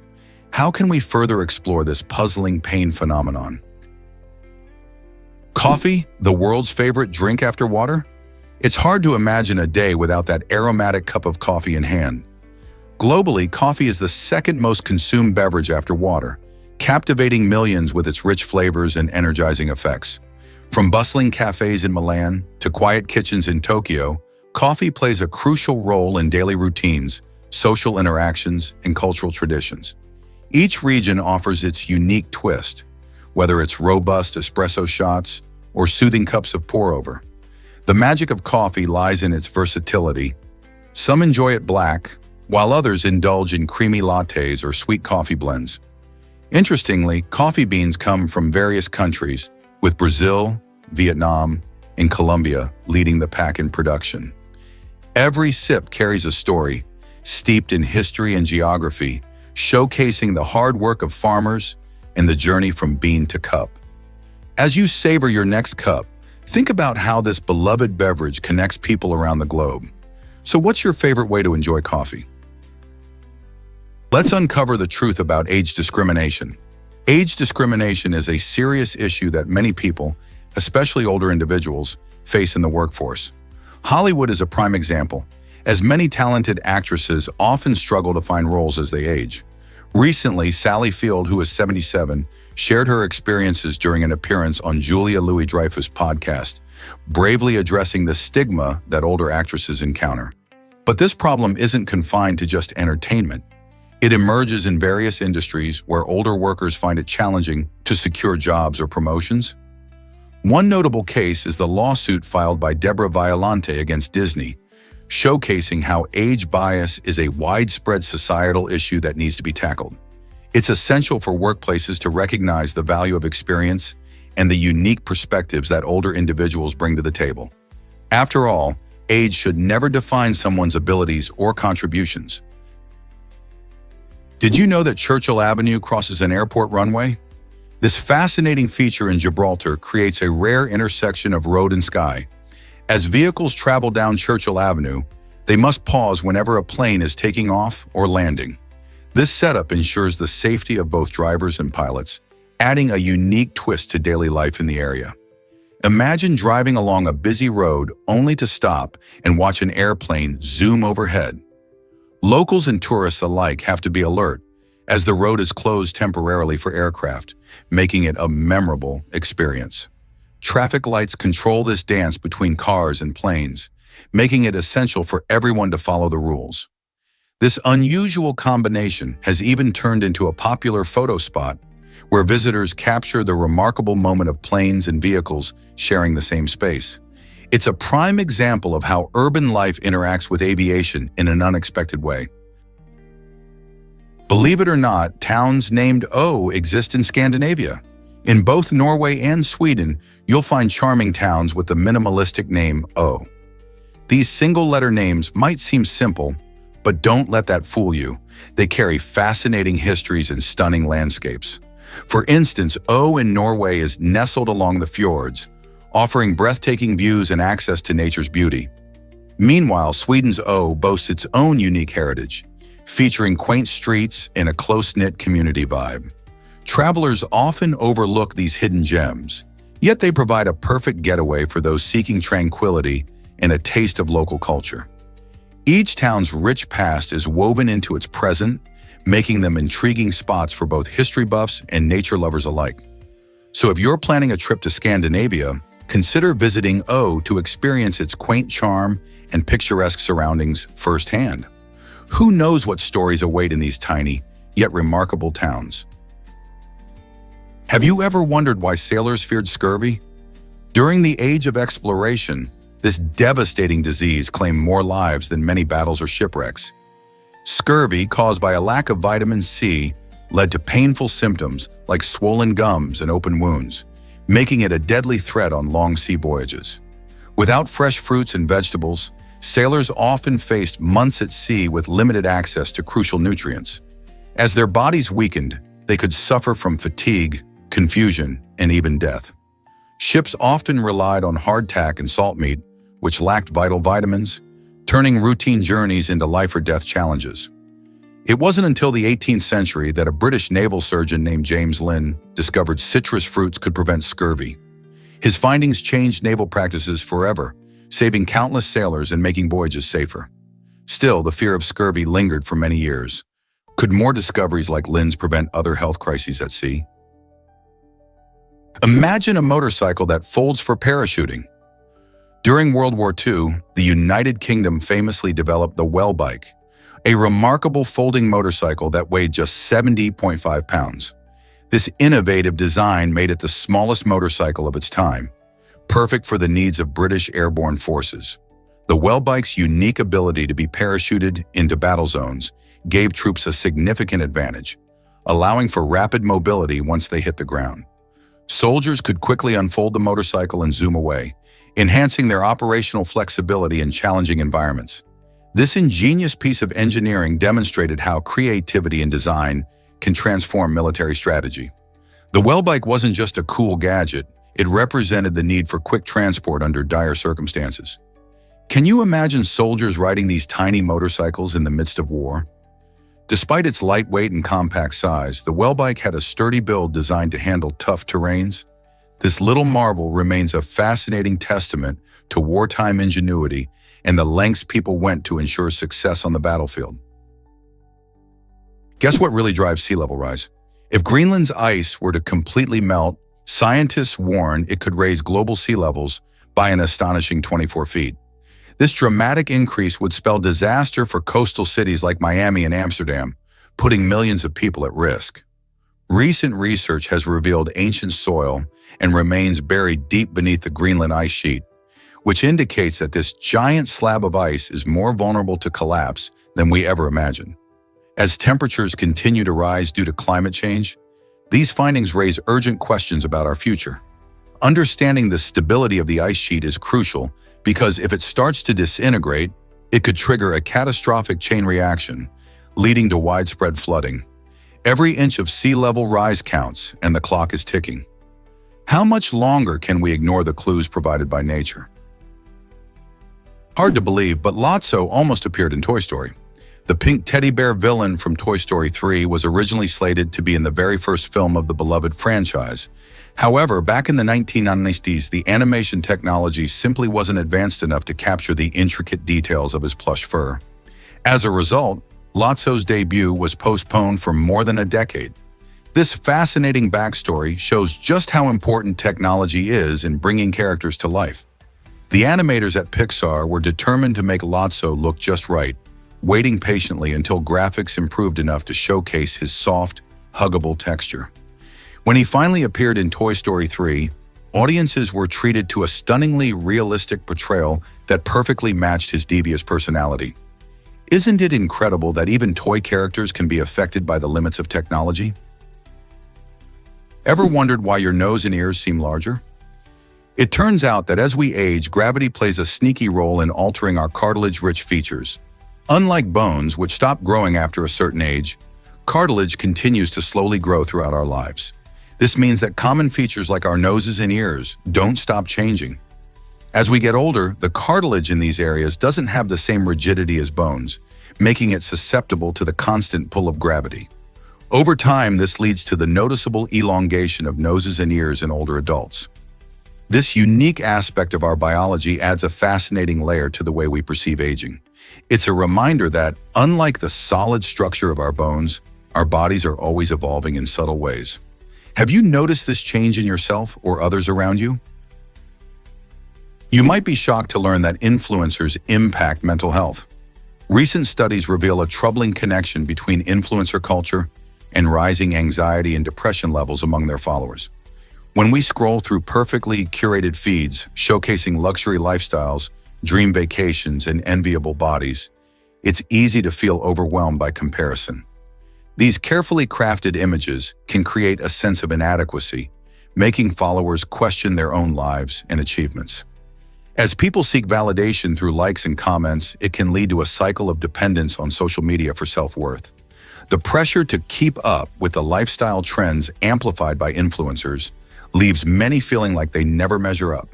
How can we further explore this puzzling pain phenomenon? Coffee, the world's favorite drink after water? It's hard to imagine a day without that aromatic cup of coffee in hand. Globally, coffee is the second most consumed beverage after water, captivating millions with its rich flavors and energizing effects. From bustling cafes in Milan to quiet kitchens in Tokyo, coffee plays a crucial role in daily routines, social interactions, and cultural traditions. Each region offers its unique twist, whether it's robust espresso shots or soothing cups of pour-over. The magic of coffee lies in its versatility. Some enjoy it black, while others indulge in creamy lattes or sweet coffee blends. Interestingly, coffee beans come from various countries, with Brazil, Vietnam, and Colombia leading the pack in production. Every sip carries a story, steeped in history and geography, showcasing the hard work of farmers and the journey from bean to cup. As you savor your next cup, think about how this beloved beverage connects people around the globe. So what's your favorite way to enjoy coffee? Let's uncover the truth about age discrimination. Age discrimination is a serious issue that many people, especially older individuals, face in the workforce. Hollywood is a prime example, as many talented actresses often struggle to find roles as they age. Recently, Sally Field, who is 77, shared her experiences during an appearance on Julia Louis-Dreyfus' podcast, bravely addressing the stigma that older actresses encounter. But this problem isn't confined to just entertainment. It emerges in various industries where older workers find it challenging to secure jobs or promotions. One notable case is the lawsuit filed by Deborah Violante against Disney, showcasing how age bias is a widespread societal issue that needs to be tackled. It's essential for workplaces to recognize the value of experience and the unique perspectives that older individuals bring to the table. After all, age should never define someone's abilities or contributions. Did you know that Churchill Avenue crosses an airport runway? This fascinating feature in Gibraltar creates a rare intersection of road and sky. As vehicles travel down Churchill Avenue, they must pause whenever a plane is taking off or landing. This setup ensures the safety of both drivers and pilots, adding a unique twist to daily life in the area. Imagine driving along a busy road only to stop and watch an airplane zoom overhead. Locals and tourists alike have to be alert, as the road is closed temporarily for aircraft, making it a memorable experience. Traffic lights control this dance between cars and planes, making it essential for everyone to follow the rules. This unusual combination has even turned into a popular photo spot where visitors capture the remarkable moment of planes and vehicles sharing the same space. It's a prime example of how urban life interacts with aviation in an unexpected way. Believe it or not, towns named O exist in Scandinavia. In both Norway and Sweden, you'll find charming towns with the minimalistic name O. These single-letter names might seem simple, But don't let that fool you. They carry fascinating histories and stunning landscapes. For instance, O in Norway is nestled along the fjords, offering breathtaking views and access to nature's beauty. Meanwhile, Sweden's O boasts its own unique heritage, featuring quaint streets and a close-knit community vibe. Travelers often overlook these hidden gems, yet they provide a perfect getaway for those seeking tranquility and a taste of local culture. Each town's rich past is woven into its present, making them intriguing spots for both history buffs and nature lovers alike. So if you're planning a trip to Scandinavia, consider visiting O to experience its quaint charm and picturesque surroundings firsthand. Who knows what stories await in these tiny, yet remarkable towns? Have you ever wondered why sailors feared scurvy? During the age of exploration, this devastating disease claimed more lives than many battles or shipwrecks. Scurvy, caused by a lack of vitamin C, led to painful symptoms like swollen gums and open wounds, making it a deadly threat on long sea voyages. Without fresh fruits and vegetables, sailors often faced months at sea with limited access to crucial nutrients. As their bodies weakened, they could suffer from fatigue, confusion, and even death. Ships often relied on hardtack and salt meat, which lacked vital vitamins, turning routine journeys into life-or-death challenges. It wasn't until the 18th century that a British naval surgeon named James Lind discovered citrus fruits could prevent scurvy. His findings changed naval practices forever, saving countless sailors and making voyages safer. Still, the fear of scurvy lingered for many years. Could more discoveries like Lind's prevent other health crises at sea? Imagine a motorcycle that folds for parachuting. During World War II, the United Kingdom famously developed the well bike, a remarkable folding motorcycle that weighed just 70.5 pounds. This innovative design made it the smallest motorcycle of its time, perfect for the needs of British airborne forces. The well bike's unique ability to be parachuted into battle zones gave troops a significant advantage, allowing for rapid mobility once they hit the ground. Soldiers could quickly unfold the motorcycle and zoom away, enhancing their operational flexibility in challenging environments. This ingenious piece of engineering demonstrated how creativity and design can transform military strategy. The well bike wasn't just a cool gadget, it represented the need for quick transport under dire circumstances. Can you imagine soldiers riding these tiny motorcycles in the midst of war? Despite its lightweight and compact size, the well bike had a sturdy build designed to handle tough terrains. This little marvel remains a fascinating testament to wartime ingenuity and the lengths people went to ensure success on the battlefield. Guess what really drives sea level rise? If Greenland's ice were to completely melt, scientists warn it could raise global sea levels by an astonishing 24 feet. This dramatic increase would spell disaster for coastal cities like Miami and Amsterdam, putting millions of people at risk. Recent research has revealed ancient soil and remains buried deep beneath the Greenland ice sheet, which indicates that this giant slab of ice is more vulnerable to collapse than we ever imagined. As temperatures continue to rise due to climate change, these findings raise urgent questions about our future. Understanding the stability of the ice sheet is crucial because if it starts to disintegrate, it could trigger a catastrophic chain reaction, leading to widespread flooding. Every inch of sea level rise counts, and the clock is ticking. How much longer can we ignore the clues provided by nature? Hard to believe, but Lotso almost appeared in Toy Story. The pink teddy bear villain from Toy Story 3 was originally slated to be in the very first film of the beloved franchise. However, back in the 1990s, the animation technology simply wasn't advanced enough to capture the intricate details of his plush fur. As a result, Lotso's debut was postponed for more than a decade. This fascinating backstory shows just how important technology is in bringing characters to life. The animators at Pixar were determined to make Lotso look just right, waiting patiently until graphics improved enough to showcase his soft, huggable texture. When he finally appeared in Toy Story 3, audiences were treated to a stunningly realistic portrayal that perfectly matched his devious personality. Isn't it incredible that even toy characters can be affected by the limits of technology? Ever wondered why your nose and ears seem larger? It turns out that as we age, gravity plays a sneaky role in altering our cartilage-rich features. Unlike bones, which stop growing after a certain age, cartilage continues to slowly grow throughout our lives. This means that common features like our noses and ears don't stop changing. As we get older, the cartilage in these areas doesn't have the same rigidity as bones, making it susceptible to the constant pull of gravity. Over time, this leads to the noticeable elongation of noses and ears in older adults. This unique aspect of our biology adds a fascinating layer to the way we perceive aging. It's a reminder that, unlike the solid structure of our bones, our bodies are always evolving in subtle ways. Have you noticed this change in yourself or others around you? You might be shocked to learn that influencers impact mental health. Recent studies reveal a troubling connection between influencer culture and rising anxiety and depression levels among their followers. When we scroll through perfectly curated feeds showcasing luxury lifestyles, dream vacations, and enviable bodies, it's easy to feel overwhelmed by comparison. These carefully crafted images can create a sense of inadequacy, making followers question their own lives and achievements. As people seek validation through likes and comments, it can lead to a cycle of dependence on social media for self-worth. The pressure to keep up with the lifestyle trends amplified by influencers leaves many feeling like they never measure up.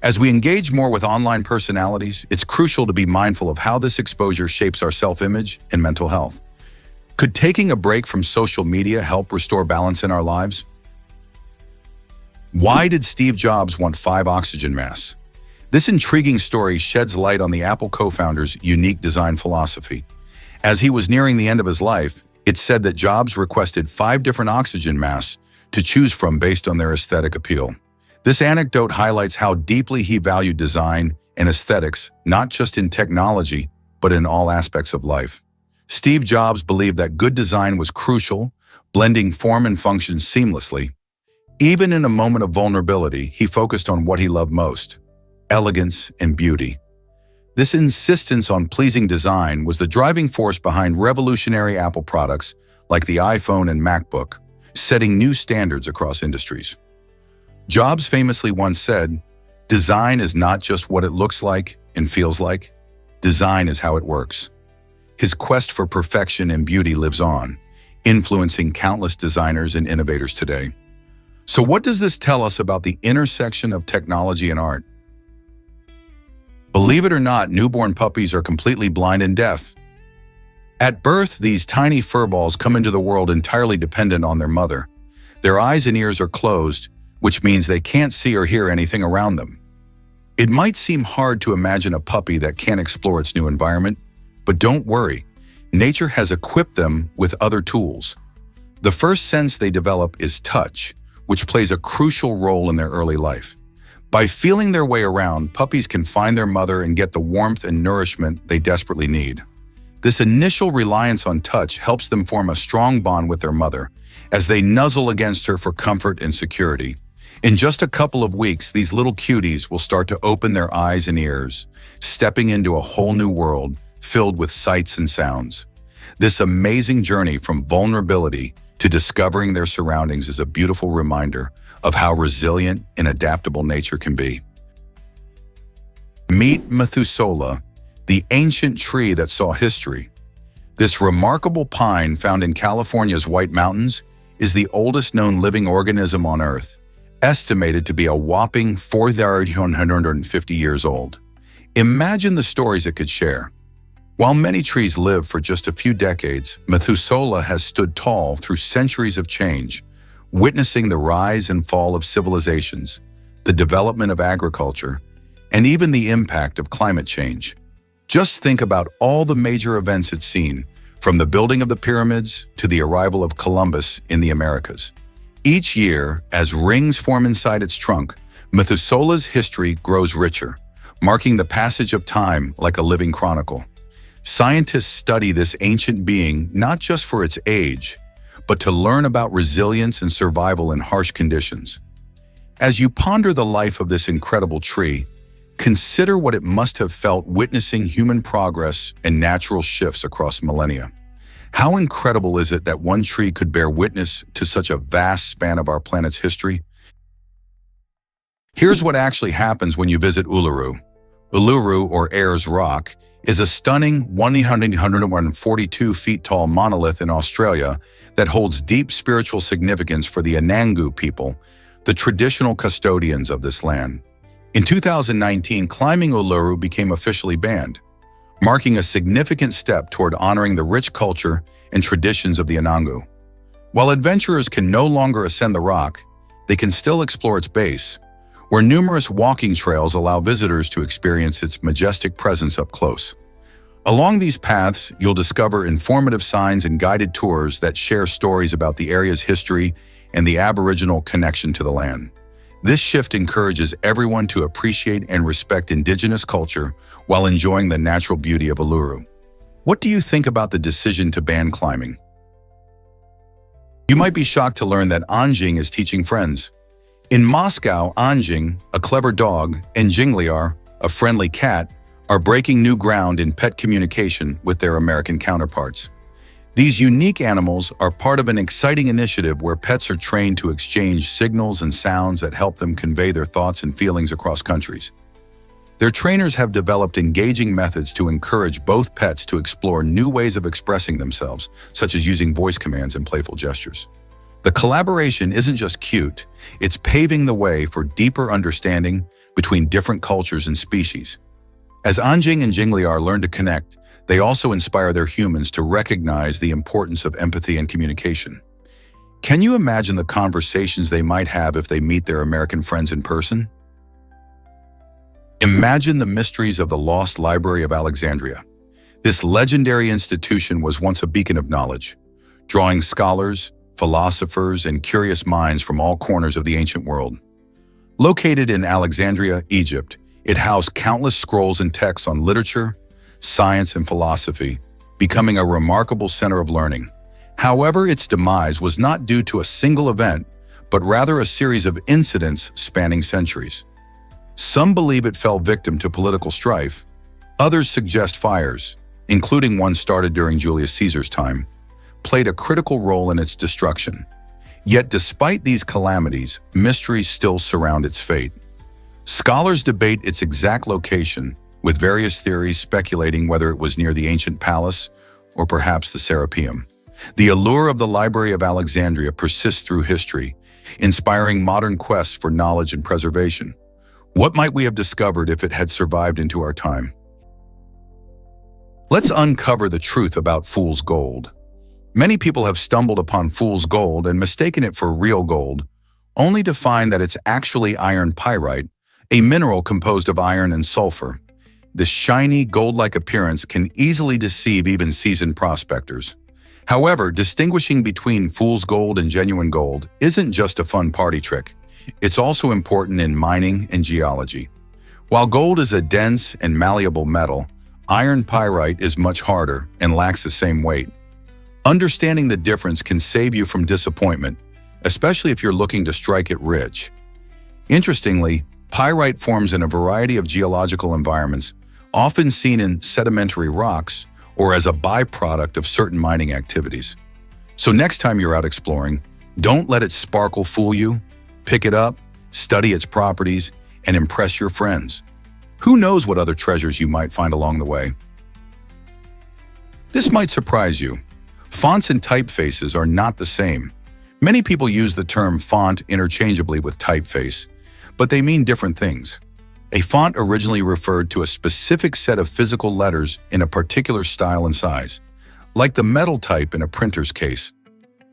As we engage more with online personalities, it's crucial to be mindful of how this exposure shapes our self-image and mental health. Could taking a break from social media help restore balance in our lives? Why did Steve Jobs want 5 oxygen masks? This intriguing story sheds light on the Apple co-founder's unique design philosophy. As he was nearing the end of his life, it's said that Jobs requested 5 different oxygen masks to choose from based on their aesthetic appeal. This anecdote highlights how deeply he valued design and aesthetics, not just in technology, but in all aspects of life. Steve Jobs believed that good design was crucial, blending form and function seamlessly. Even in a moment of vulnerability, he focused on what he loved most: elegance and beauty. This insistence on pleasing design was the driving force behind revolutionary Apple products like the iPhone and MacBook, setting new standards across industries. Jobs famously once said, "Design is not just what it looks like and feels like. Design is how it works." His quest for perfection and beauty lives on, influencing countless designers and innovators today. So what does this tell us about the intersection of technology and art? Believe it or not, newborn puppies are completely blind and deaf. At birth, these tiny furballs come into the world entirely dependent on their mother. Their eyes and ears are closed, which means they can't see or hear anything around them. It might seem hard to imagine a puppy that can't explore its new environment, but don't worry, nature has equipped them with other tools. The first sense they develop is touch, which plays a crucial role in their early life. By feeling their way around, puppies can find their mother and get the warmth and nourishment they desperately need. This initial reliance on touch helps them form a strong bond with their mother, as they nuzzle against her for comfort and security. In just a couple of weeks, these little cuties will start to open their eyes and ears, stepping into a whole new world filled with sights and sounds. This amazing journey from vulnerability to discovering their surroundings is a beautiful reminder of how resilient and adaptable nature can be. Meet Methuselah, the ancient tree that saw history. This remarkable pine found in California's White Mountains is the oldest known living organism on Earth, estimated to be a whopping 4,150 years old. Imagine the stories it could share. While many trees live for just a few decades, Methuselah has stood tall through centuries of change, witnessing the rise and fall of civilizations, the development of agriculture, and even the impact of climate change. Just think about all the major events it's seen, from the building of the pyramids to the arrival of Columbus in the Americas. Each year, as rings form inside its trunk, Methuselah's history grows richer, marking the passage of time like a living chronicle. Scientists study this ancient being not just for its age, but to learn about resilience and survival in harsh conditions. As you ponder the life of this incredible tree, consider what it must have felt witnessing human progress and natural shifts across millennia. How incredible is it that one tree could bear witness to such a vast span of our planet's history? Here's what actually happens when you visit Uluru. Uluru, or Ayers Rock, is a stunning 142 feet tall monolith in Australia that holds deep spiritual significance for the Anangu people, the traditional custodians of this land. In 2019, climbing Uluru became officially banned, marking a significant step toward honoring the rich culture and traditions of the Anangu. While adventurers can no longer ascend the rock, they can still explore its base, where numerous walking trails allow visitors to experience its majestic presence up close. Along these paths, you'll discover informative signs and guided tours that share stories about the area's history and the Aboriginal connection to the land. This shift encourages everyone to appreciate and respect Indigenous culture while enjoying the natural beauty of Uluru. What do you think about the decision to ban climbing? You might be shocked to learn that Anjing is teaching friends. In Moscow, Anjing, a clever dog, and Jingliar, a friendly cat, are breaking new ground in pet communication with their American counterparts. These unique animals are part of an exciting initiative where pets are trained to exchange signals and sounds that help them convey their thoughts and feelings across countries. Their trainers have developed engaging methods to encourage both pets to explore new ways of expressing themselves, such as using voice commands and playful gestures. The collaboration isn't just cute, it's paving the way for deeper understanding between different cultures and species. As Anjing and Jingliar learn to connect, they also inspire their humans to recognize the importance of empathy and communication. Can you imagine the conversations they might have if they meet their American friends in person? Imagine the mysteries of the lost Library of Alexandria. This legendary institution was once a beacon of knowledge, drawing scholars, philosophers, and curious minds from all corners of the ancient world. Located in Alexandria, Egypt, it housed countless scrolls and texts on literature, science, and philosophy, becoming a remarkable center of learning. However, its demise was not due to a single event, but rather a series of incidents spanning centuries. Some believe it fell victim to political strife. Others suggest fires, including one started during Julius Caesar's time, played a critical role in its destruction. Yet despite these calamities, mysteries still surround its fate. Scholars debate its exact location, with various theories speculating whether it was near the ancient palace or perhaps the Serapeum. The allure of the Library of Alexandria persists through history, inspiring modern quests for knowledge and preservation. What might we have discovered if it had survived into our time? Let's uncover the truth about fool's gold. Many people have stumbled upon fool's gold and mistaken it for real gold, only to find that it's actually iron pyrite, a mineral composed of iron and sulfur. This shiny, gold-like appearance can easily deceive even seasoned prospectors. However, distinguishing between fool's gold and genuine gold isn't just a fun party trick. It's also important in mining and geology. While gold is a dense and malleable metal, iron pyrite is much harder and lacks the same weight. Understanding the difference can save you from disappointment, especially if you're looking to strike it rich. Interestingly, pyrite forms in a variety of geological environments, often seen in sedimentary rocks or as a byproduct of certain mining activities. So next time you're out exploring, don't let its sparkle fool you. Pick it up, study its properties, and impress your friends. Who knows what other treasures you might find along the way? This might surprise you. Fonts and typefaces are not the same. Many people use the term font interchangeably with typeface, but they mean different things. A font originally referred to a specific set of physical letters in a particular style and size, like the metal type in a printer's case.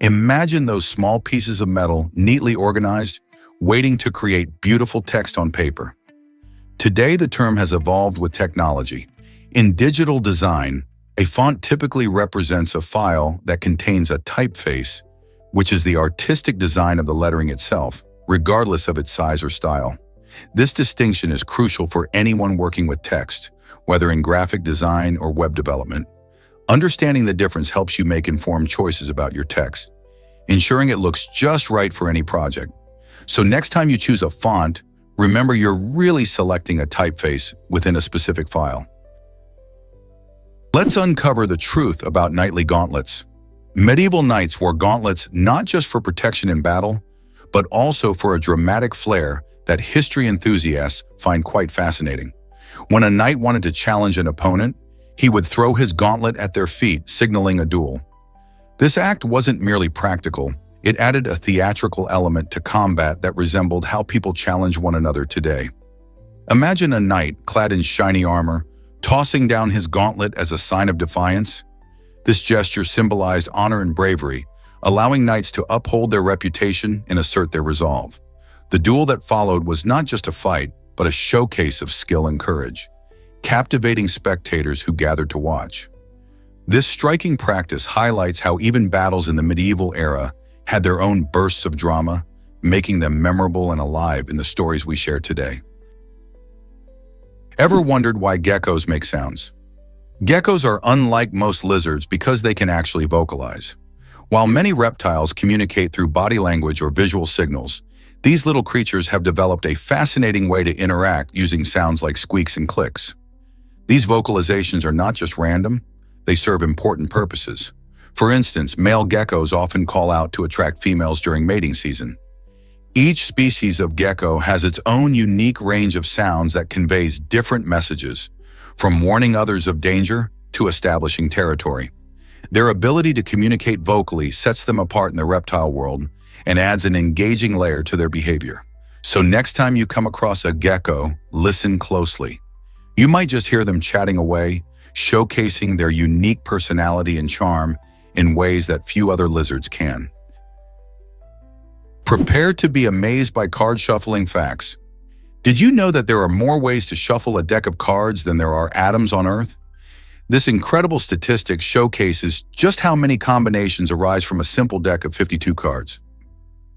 Imagine those small pieces of metal neatly organized, waiting to create beautiful text on paper. Today, the term has evolved with technology. In digital design, a font typically represents a file that contains a typeface, which is the artistic design of the lettering itself, regardless of its size or style. This distinction is crucial for anyone working with text, whether in graphic design or web development. Understanding the difference helps you make informed choices about your text, ensuring it looks just right for any project. So next time you choose a font, remember you're really selecting a typeface within a specific file. Let's uncover the truth about knightly gauntlets. Medieval knights wore gauntlets not just for protection in battle, but also for a dramatic flair that history enthusiasts find quite fascinating. When a knight wanted to challenge an opponent, He would throw his gauntlet at their feet, signaling a duel. This act wasn't merely practical, it added a theatrical element to combat that resembled how people challenge one another today. Imagine a knight clad in shiny armor, tossing down his gauntlet as a sign of defiance. This gesture symbolized honor and bravery, allowing knights to uphold their reputation and assert their resolve. The duel that followed was not just a fight, but a showcase of skill and courage, captivating spectators who gathered to watch. This striking practice highlights how even battles in the medieval era had their own bursts of drama, making them memorable and alive in the stories we share today. Ever wondered why geckos make sounds? Geckos are unlike most lizards because they can actually vocalize. While many reptiles communicate through body language or visual signals, these little creatures have developed a fascinating way to interact using sounds like squeaks and clicks. These vocalizations are not just random, they serve important purposes. For instance, male geckos often call out to attract females during mating season. Each species of gecko has its own unique range of sounds that conveys different messages, from warning others of danger to establishing territory. Their ability to communicate vocally sets them apart in the reptile world and adds an engaging layer to their behavior. So next time you come across a gecko, listen closely. You might just hear them chatting away, showcasing their unique personality and charm in ways that few other lizards can. Prepare to be amazed by card shuffling facts. Did you know that there are more ways to shuffle a deck of cards than there are atoms on Earth? This incredible statistic showcases just how many combinations arise from a simple deck of 52 cards.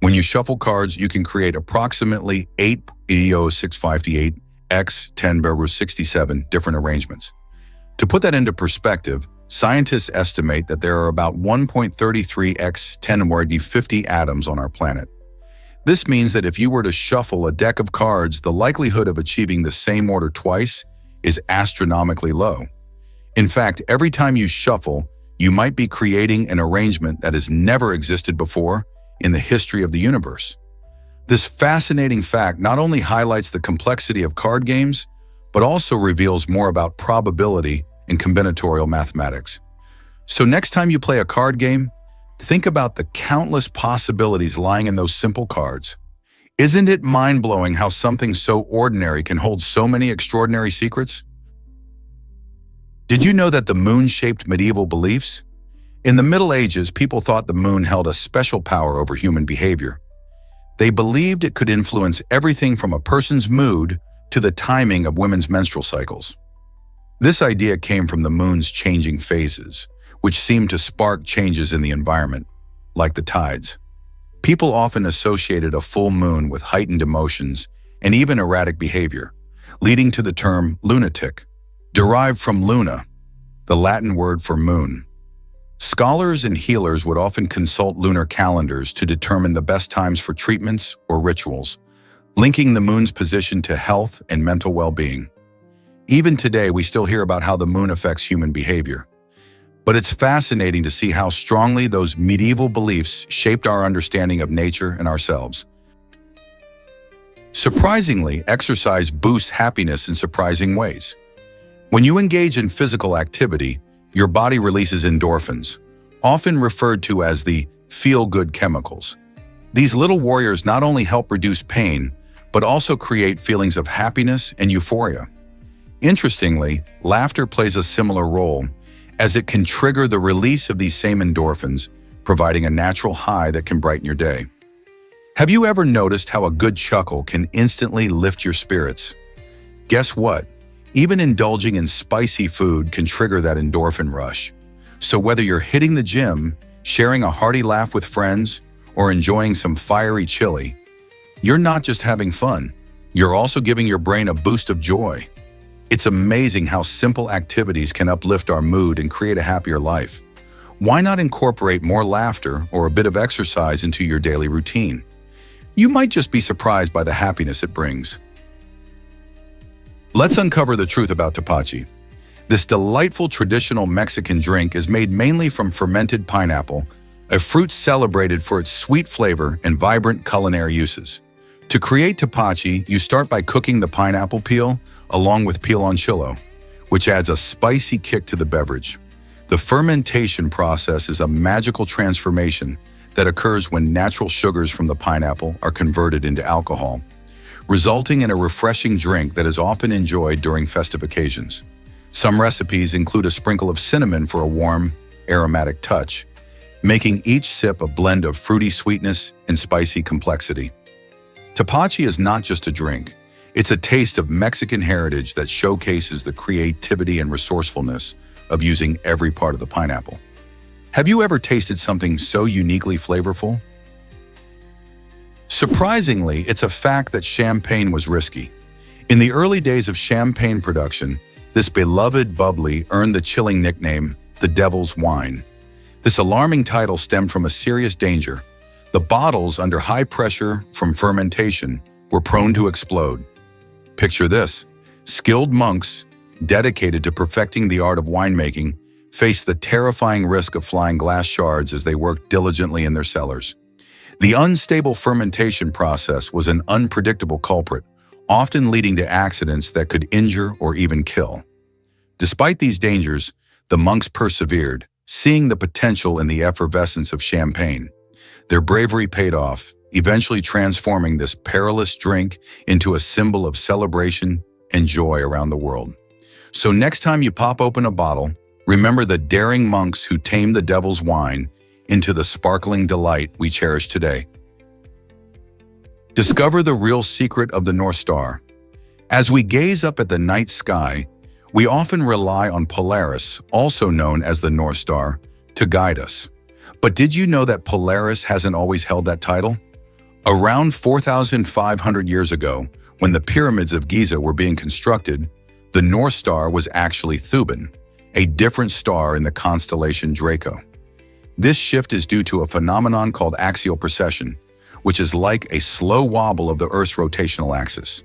When you shuffle cards, you can create approximately 8 x 10 67 different arrangements. To put that into perspective, scientists estimate that there are about 1.33 x 10 atoms on our planet. This means that if you were to shuffle a deck of cards, the likelihood of achieving the same order twice is astronomically low. In fact, every time you shuffle, you might be creating an arrangement that has never existed before in the history of the universe. This fascinating fact not only highlights the complexity of card games, but also reveals more about probability and combinatorial mathematics. So next time you play a card game, think about the countless possibilities lying in those simple cards. Isn't it mind-blowing how something so ordinary can hold so many extraordinary secrets? Did you know that the moon shaped medieval beliefs? In the Middle Ages, people thought the moon held a special power over human behavior. They believed it could influence everything from a person's mood to the timing of women's menstrual cycles. This idea came from the moon's changing phases, which seemed to spark changes in the environment, like the tides. People often associated a full moon with heightened emotions and even erratic behavior, leading to the term lunatic, derived from luna, the Latin word for moon. Scholars and healers would often consult lunar calendars to determine the best times for treatments or rituals, linking the moon's position to health and mental well-being. Even today, we still hear about how the moon affects human behavior. But it's fascinating to see how strongly those medieval beliefs shaped our understanding of nature and ourselves. Surprisingly, exercise boosts happiness in surprising ways. When you engage in physical activity, your body releases endorphins, often referred to as the feel-good chemicals. These little warriors not only help reduce pain, but also create feelings of happiness and euphoria. Interestingly, laughter plays a similar role, as it can trigger the release of these same endorphins, providing a natural high that can brighten your day. Have you ever noticed how a good chuckle can instantly lift your spirits? Guess what? Even indulging in spicy food can trigger that endorphin rush. So whether you're hitting the gym, sharing a hearty laugh with friends, or enjoying some fiery chili, you're not just having fun, you're also giving your brain a boost of joy. It's amazing how simple activities can uplift our mood and create a happier life. Why not incorporate more laughter or a bit of exercise into your daily routine? You might just be surprised by the happiness it brings. Let's uncover the truth about tepache. This delightful traditional Mexican drink is made mainly from fermented pineapple, a fruit celebrated for its sweet flavor and vibrant culinary uses. To create tepache, you start by cooking the pineapple peel along with piloncillo, which adds a spicy kick to the beverage. The fermentation process is a magical transformation that occurs when natural sugars from the pineapple are converted into alcohol, resulting in a refreshing drink that is often enjoyed during festive occasions. Some recipes include a sprinkle of cinnamon for a warm, aromatic touch, making each sip a blend of fruity sweetness and spicy complexity. Tepache is not just a drink. It's a taste of Mexican heritage that showcases the creativity and resourcefulness of using every part of the pineapple. Have you ever tasted something so uniquely flavorful? Surprisingly, it's a fact that champagne was risky. In the early days of champagne production, this beloved bubbly earned the chilling nickname, the Devil's Wine. This alarming title stemmed from a serious danger. The bottles, under high pressure from fermentation, were prone to explode. Picture this: skilled monks, dedicated to perfecting the art of winemaking, faced the terrifying risk of flying glass shards as they worked diligently in their cellars. The unstable fermentation process was an unpredictable culprit, often leading to accidents that could injure or even kill. Despite these dangers, the monks persevered, seeing the potential in the effervescence of champagne. Their bravery paid off, eventually transforming this perilous drink into a symbol of celebration and joy around the world. So next time you pop open a bottle, remember the daring monks who tamed the devil's wine into the sparkling delight we cherish today. Discover the real secret of the North Star. As we gaze up at the night sky, we often rely on Polaris, also known as the North Star, to guide us. But did you know that Polaris hasn't always held that title? Around 4,500 years ago, when the pyramids of Giza were being constructed, the North Star was actually Thuban, a different star in the constellation Draco. This shift is due to a phenomenon called axial precession, which is like a slow wobble of the Earth's rotational axis.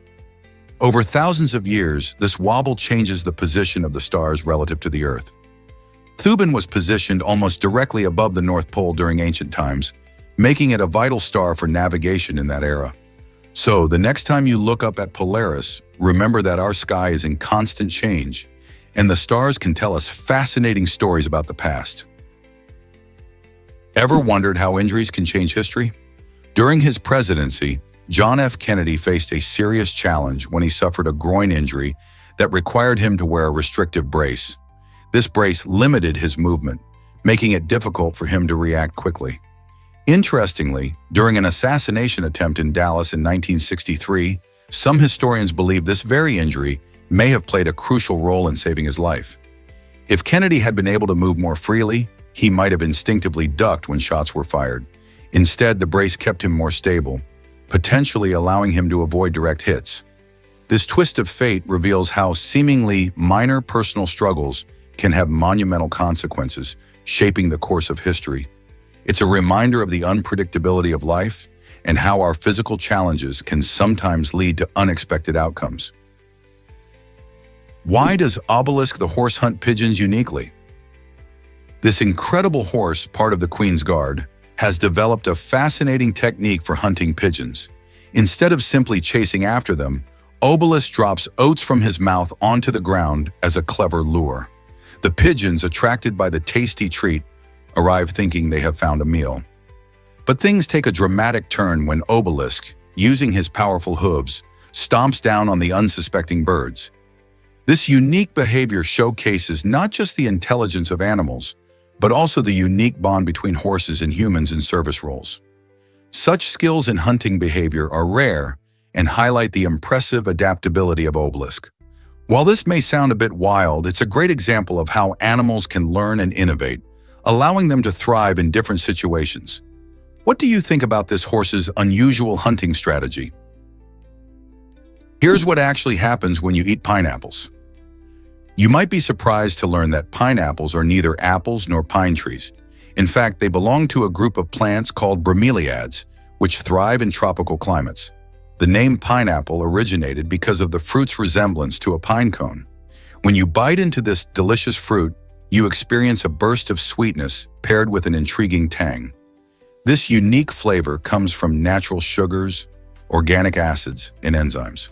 Over thousands of years, this wobble changes the position of the stars relative to the Earth. Thuban was positioned almost directly above the North Pole during ancient times, making it a vital star for navigation in that era. So, the next time you look up at Polaris, remember that our sky is in constant change, and the stars can tell us fascinating stories about the past. Ever wondered how injuries can change history? During his presidency, John F. Kennedy faced a serious challenge when he suffered a groin injury that required him to wear a restrictive brace. This brace limited his movement, making it difficult for him to react quickly. Interestingly, during an assassination attempt in Dallas in 1963, some historians believe this very injury may have played a crucial role in saving his life. If Kennedy had been able to move more freely, he might have instinctively ducked when shots were fired. Instead, the brace kept him more stable, potentially allowing him to avoid direct hits. This twist of fate reveals how seemingly minor personal struggles can have monumental consequences, shaping the course of history. It's a reminder of the unpredictability of life and how our physical challenges can sometimes lead to unexpected outcomes. Why does Obelisk the horse hunt pigeons uniquely? This incredible horse, part of the Queen's Guard, has developed a fascinating technique for hunting pigeons. Instead of simply chasing after them, Obelisk drops oats from his mouth onto the ground as a clever lure. The pigeons, attracted by the tasty treat, arrive thinking they have found a meal. But things take a dramatic turn when Obelisk, using his powerful hooves, stomps down on the unsuspecting birds. This unique behavior showcases not just the intelligence of animals, but also the unique bond between horses and humans in service roles. Such skills in hunting behavior are rare and highlight the impressive adaptability of Obelisk. While this may sound a bit wild, it's a great example of how animals can learn and innovate, allowing them to thrive in different situations. What do you think about this horse's unusual hunting strategy? Here's what actually happens when you eat pineapples. You might be surprised to learn that pineapples are neither apples nor pine trees. In fact, they belong to a group of plants called bromeliads, which thrive in tropical climates. The name pineapple originated because of the fruit's resemblance to a pine cone. When you bite into this delicious fruit, you experience a burst of sweetness paired with an intriguing tang. This unique flavor comes from natural sugars, organic acids, and enzymes.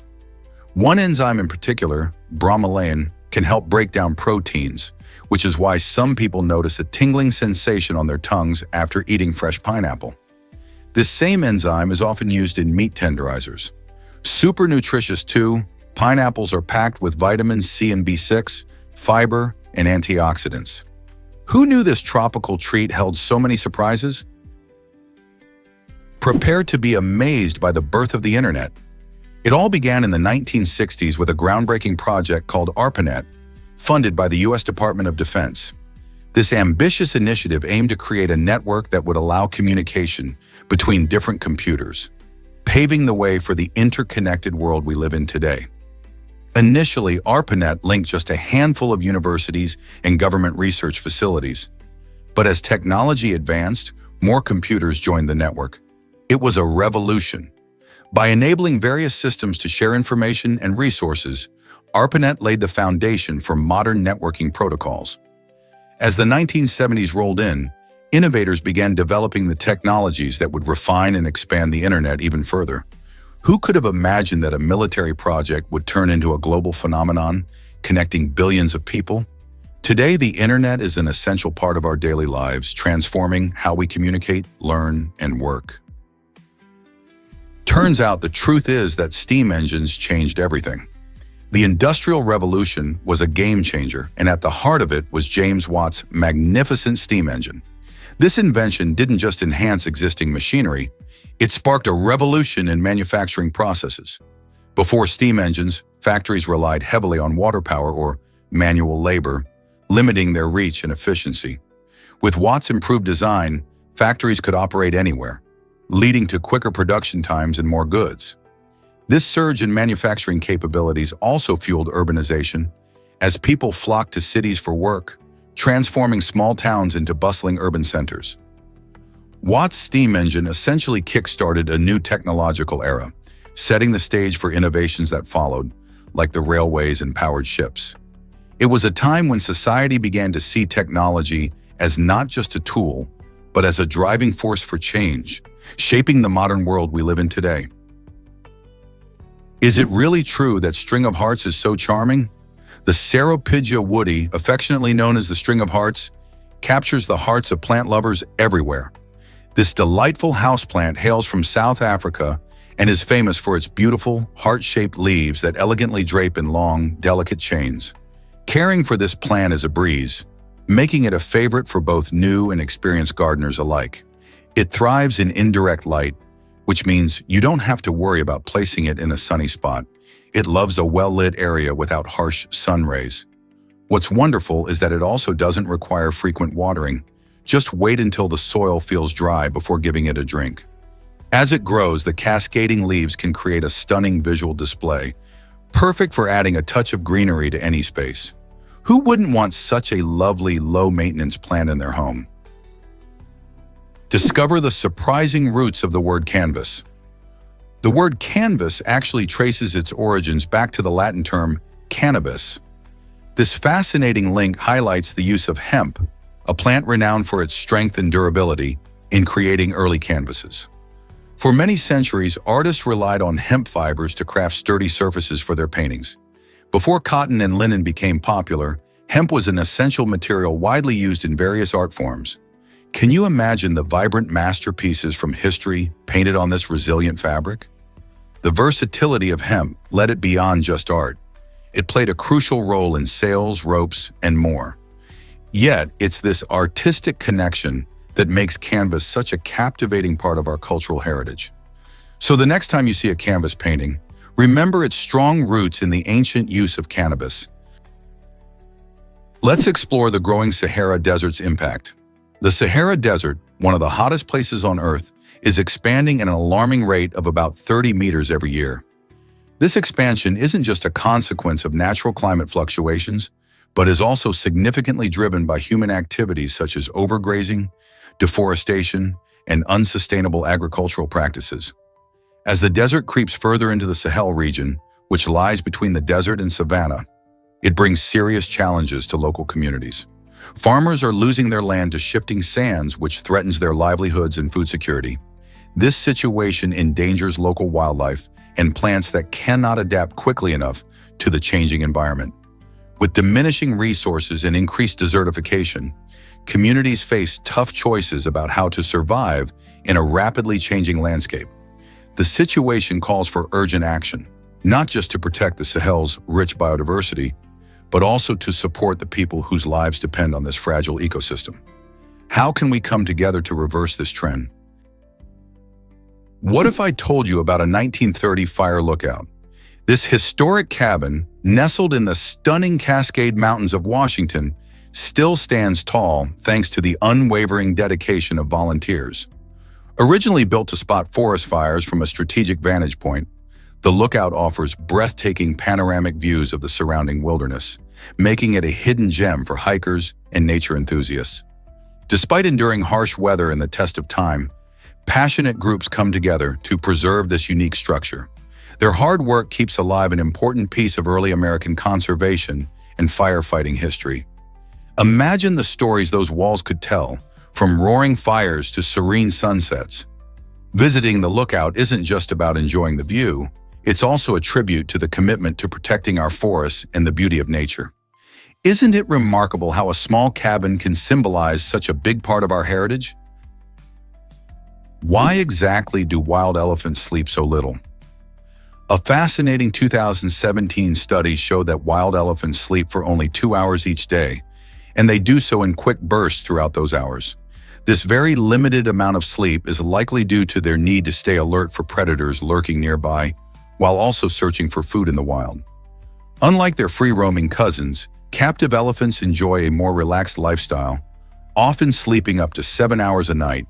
One enzyme in particular, bromelain, can help break down proteins, which is why some people notice a tingling sensation on their tongues after eating fresh pineapple. This same enzyme is often used in meat tenderizers. Super nutritious too, pineapples are packed with vitamins C and B6, fiber, and antioxidants. Who knew this tropical treat held so many surprises? Prepare to be amazed by the birth of the internet. It all began in the 1960s with a groundbreaking project called ARPANET, funded by the U.S. Department of Defense. This ambitious initiative aimed to create a network that would allow communication between different computers, paving the way for the interconnected world we live in today. Initially, ARPANET linked just a handful of universities and government research facilities. But as technology advanced, more computers joined the network. It was a revolution. By enabling various systems to share information and resources, ARPANET laid the foundation for modern networking protocols. As the 1970s rolled in, innovators began developing the technologies that would refine and expand the internet even further. Who could have imagined that a military project would turn into a global phenomenon, connecting billions of people? Today, the internet is an essential part of our daily lives, transforming how we communicate, learn, and work. Turns out the truth is that steam engines changed everything. The Industrial Revolution was a game changer, and at the heart of it was James Watt's magnificent steam engine. This invention didn't just enhance existing machinery, it sparked a revolution in manufacturing processes. Before steam engines, factories relied heavily on water power or manual labor, limiting their reach and efficiency. With Watt's improved design, factories could operate anywhere, leading to quicker production times and more goods. This surge in manufacturing capabilities also fueled urbanization, as people flocked to cities for work, transforming small towns into bustling urban centers. Watt's steam engine essentially kick-started a new technological era, setting the stage for innovations that followed, like the railways and powered ships. It was a time when society began to see technology as not just a tool, but as a driving force for change, shaping the modern world we live in today. Is it really true that String of Hearts is so charming? The Ceropigia woody, affectionately known as the String of Hearts, captures the hearts of plant lovers everywhere. This delightful houseplant hails from South Africa and is famous for its beautiful, heart-shaped leaves that elegantly drape in long, delicate chains. Caring for this plant is a breeze, making it a favorite for both new and experienced gardeners alike. It thrives in indirect light, which means you don't have to worry about placing it in a sunny spot. It loves a well-lit area without harsh sun rays. What's wonderful is that it also doesn't require frequent watering. Just wait until the soil feels dry before giving it a drink. As it grows, the cascading leaves can create a stunning visual display, perfect for adding a touch of greenery to any space. Who wouldn't want such a lovely, low-maintenance plant in their home? Discover the surprising roots of the word canvas. The word canvas actually traces its origins back to the Latin term cannabis. This fascinating link highlights the use of hemp, a plant renowned for its strength and durability, in creating early canvases. For many centuries, artists relied on hemp fibers to craft sturdy surfaces for their paintings. Before cotton and linen became popular, hemp was an essential material widely used in various art forms. Can you imagine the vibrant masterpieces from history painted on this resilient fabric? The versatility of hemp led it beyond just art. It played a crucial role in sails, ropes, and more. Yet, it's this artistic connection that makes canvas such a captivating part of our cultural heritage. So the next time you see a canvas painting, remember its strong roots in the ancient use of cannabis. Let's explore the growing Sahara Desert's impact. The Sahara Desert, one of the hottest places on Earth, is expanding at an alarming rate of about 30 meters every year. This expansion isn't just a consequence of natural climate fluctuations, but is also significantly driven by human activities such as overgrazing, deforestation, and unsustainable agricultural practices. As the desert creeps further into the Sahel region, which lies between the desert and savanna, it brings serious challenges to local communities. Farmers are losing their land to shifting sands, which threatens their livelihoods and food security. This situation endangers local wildlife and plants that cannot adapt quickly enough to the changing environment. With diminishing resources and increased desertification, communities face tough choices about how to survive in a rapidly changing landscape. The situation calls for urgent action, not just to protect the Sahel's rich biodiversity, but also to support the people whose lives depend on this fragile ecosystem. How can we come together to reverse this trend? What if I told you about a 1930 fire lookout? This historic cabin, nestled in the stunning Cascade Mountains of Washington, still stands tall thanks to the unwavering dedication of volunteers. Originally built to spot forest fires from a strategic vantage point, the lookout offers breathtaking panoramic views of the surrounding wilderness, making it a hidden gem for hikers and nature enthusiasts. Despite enduring harsh weather and the test of time, passionate groups come together to preserve this unique structure. Their hard work keeps alive an important piece of early American conservation and firefighting history. Imagine the stories those walls could tell, from roaring fires to serene sunsets. Visiting the lookout isn't just about enjoying the view, it's also a tribute to the commitment to protecting our forests and the beauty of nature. Isn't it remarkable how a small cabin can symbolize such a big part of our heritage? Why exactly do wild elephants sleep so little? A fascinating 2017 study showed that wild elephants sleep for only 2 hours each day, and they do so in quick bursts throughout those hours. This very limited amount of sleep is likely due to their need to stay alert for predators lurking nearby, while also searching for food in the wild. Unlike their free-roaming cousins, captive elephants enjoy a more relaxed lifestyle, often sleeping up to 7 hours a night.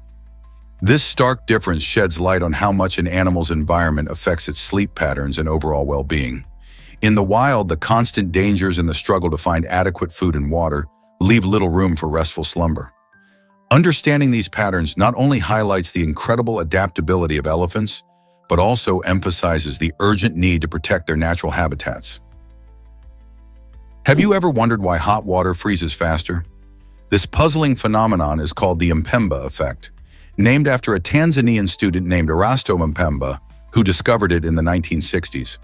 This stark difference sheds light on how much an animal's environment affects its sleep patterns and overall well-being. In the wild, the constant dangers and the struggle to find adequate food and water leave little room for restful slumber. Understanding these patterns not only highlights the incredible adaptability of elephants, but also emphasizes the urgent need to protect their natural habitats. Have you ever wondered why hot water freezes faster? This puzzling phenomenon is called the Mpemba effect, named after a Tanzanian student named Erasto Mpemba, who discovered it in the 1960s.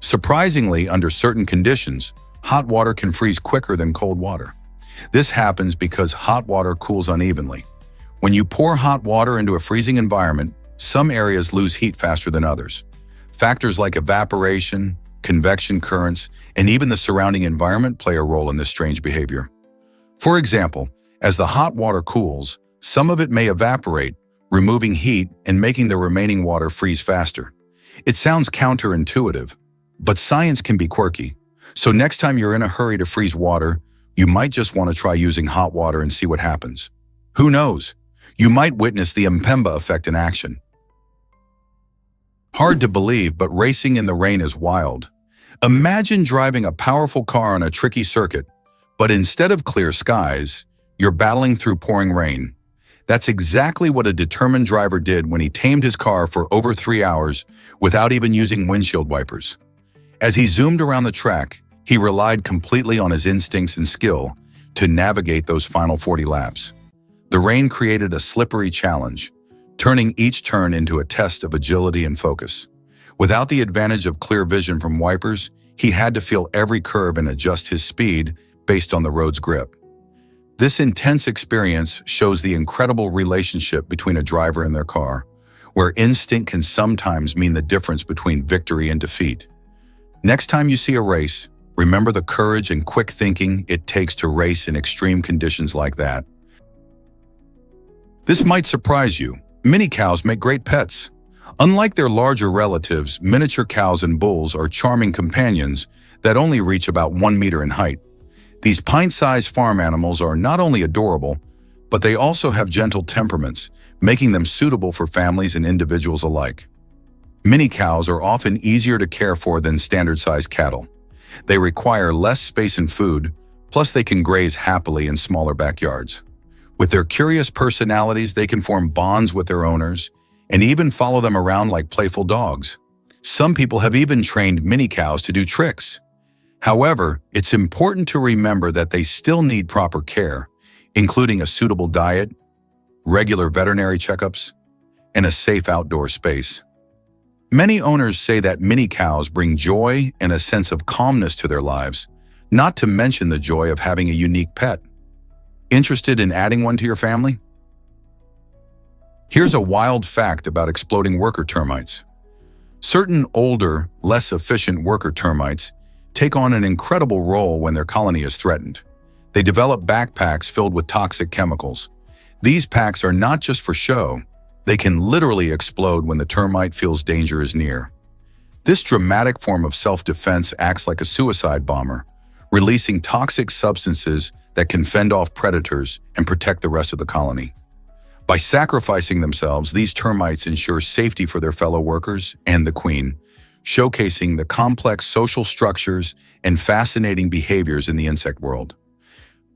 Surprisingly, under certain conditions, hot water can freeze quicker than cold water. This happens because hot water cools unevenly. When you pour hot water into a freezing environment, some areas lose heat faster than others. Factors like evaporation, convection currents, and even the surrounding environment play a role in this strange behavior. For example, as the hot water cools, some of it may evaporate, removing heat and making the remaining water freeze faster. It sounds counterintuitive, but science can be quirky. So next time you're in a hurry to freeze water, you might just want to try using hot water and see what happens. Who knows? You might witness the Mpemba effect in action. Hard to believe, but racing in the rain is wild. Imagine driving a powerful car on a tricky circuit, but instead of clear skies, you're battling through pouring rain. That's exactly what a determined driver did when he tamed his car for over 3 hours without even using windshield wipers. As he zoomed around the track, he relied completely on his instincts and skill to navigate those final 40 laps. The rain created a slippery challenge, turning each turn into a test of agility and focus. Without the advantage of clear vision from wipers, he had to feel every curve and adjust his speed based on the road's grip. This intense experience shows the incredible relationship between a driver and their car, where instinct can sometimes mean the difference between victory and defeat. Next time you see a race, remember the courage and quick thinking it takes to race in extreme conditions like that. This might surprise you. Mini cows make great pets. Unlike their larger relatives, miniature cows and bulls are charming companions that only reach about 1 meter in height. These pint-sized farm animals are not only adorable, but they also have gentle temperaments, making them suitable for families and individuals alike. Mini cows are often easier to care for than standard-sized cattle. They require less space and food, plus they can graze happily in smaller backyards. With their curious personalities, they can form bonds with their owners and even follow them around like playful dogs. Some people have even trained mini cows to do tricks. However, it's important to remember that they still need proper care, including a suitable diet, regular veterinary checkups, and a safe outdoor space. Many owners say that mini cows bring joy and a sense of calmness to their lives, not to mention the joy of having a unique pet. Interested in adding one to your family? Here's a wild fact about exploding worker termites. Certain older, less efficient worker termites take on an incredible role when their colony is threatened. They develop backpacks filled with toxic chemicals. These packs are not just for show. They can literally explode when the termite feels danger is near. This dramatic form of self-defense acts like a suicide bomber, releasing toxic substances that can fend off predators and protect the rest of the colony. By sacrificing themselves, these termites ensure safety for their fellow workers and the queen, showcasing the complex social structures and fascinating behaviors in the insect world.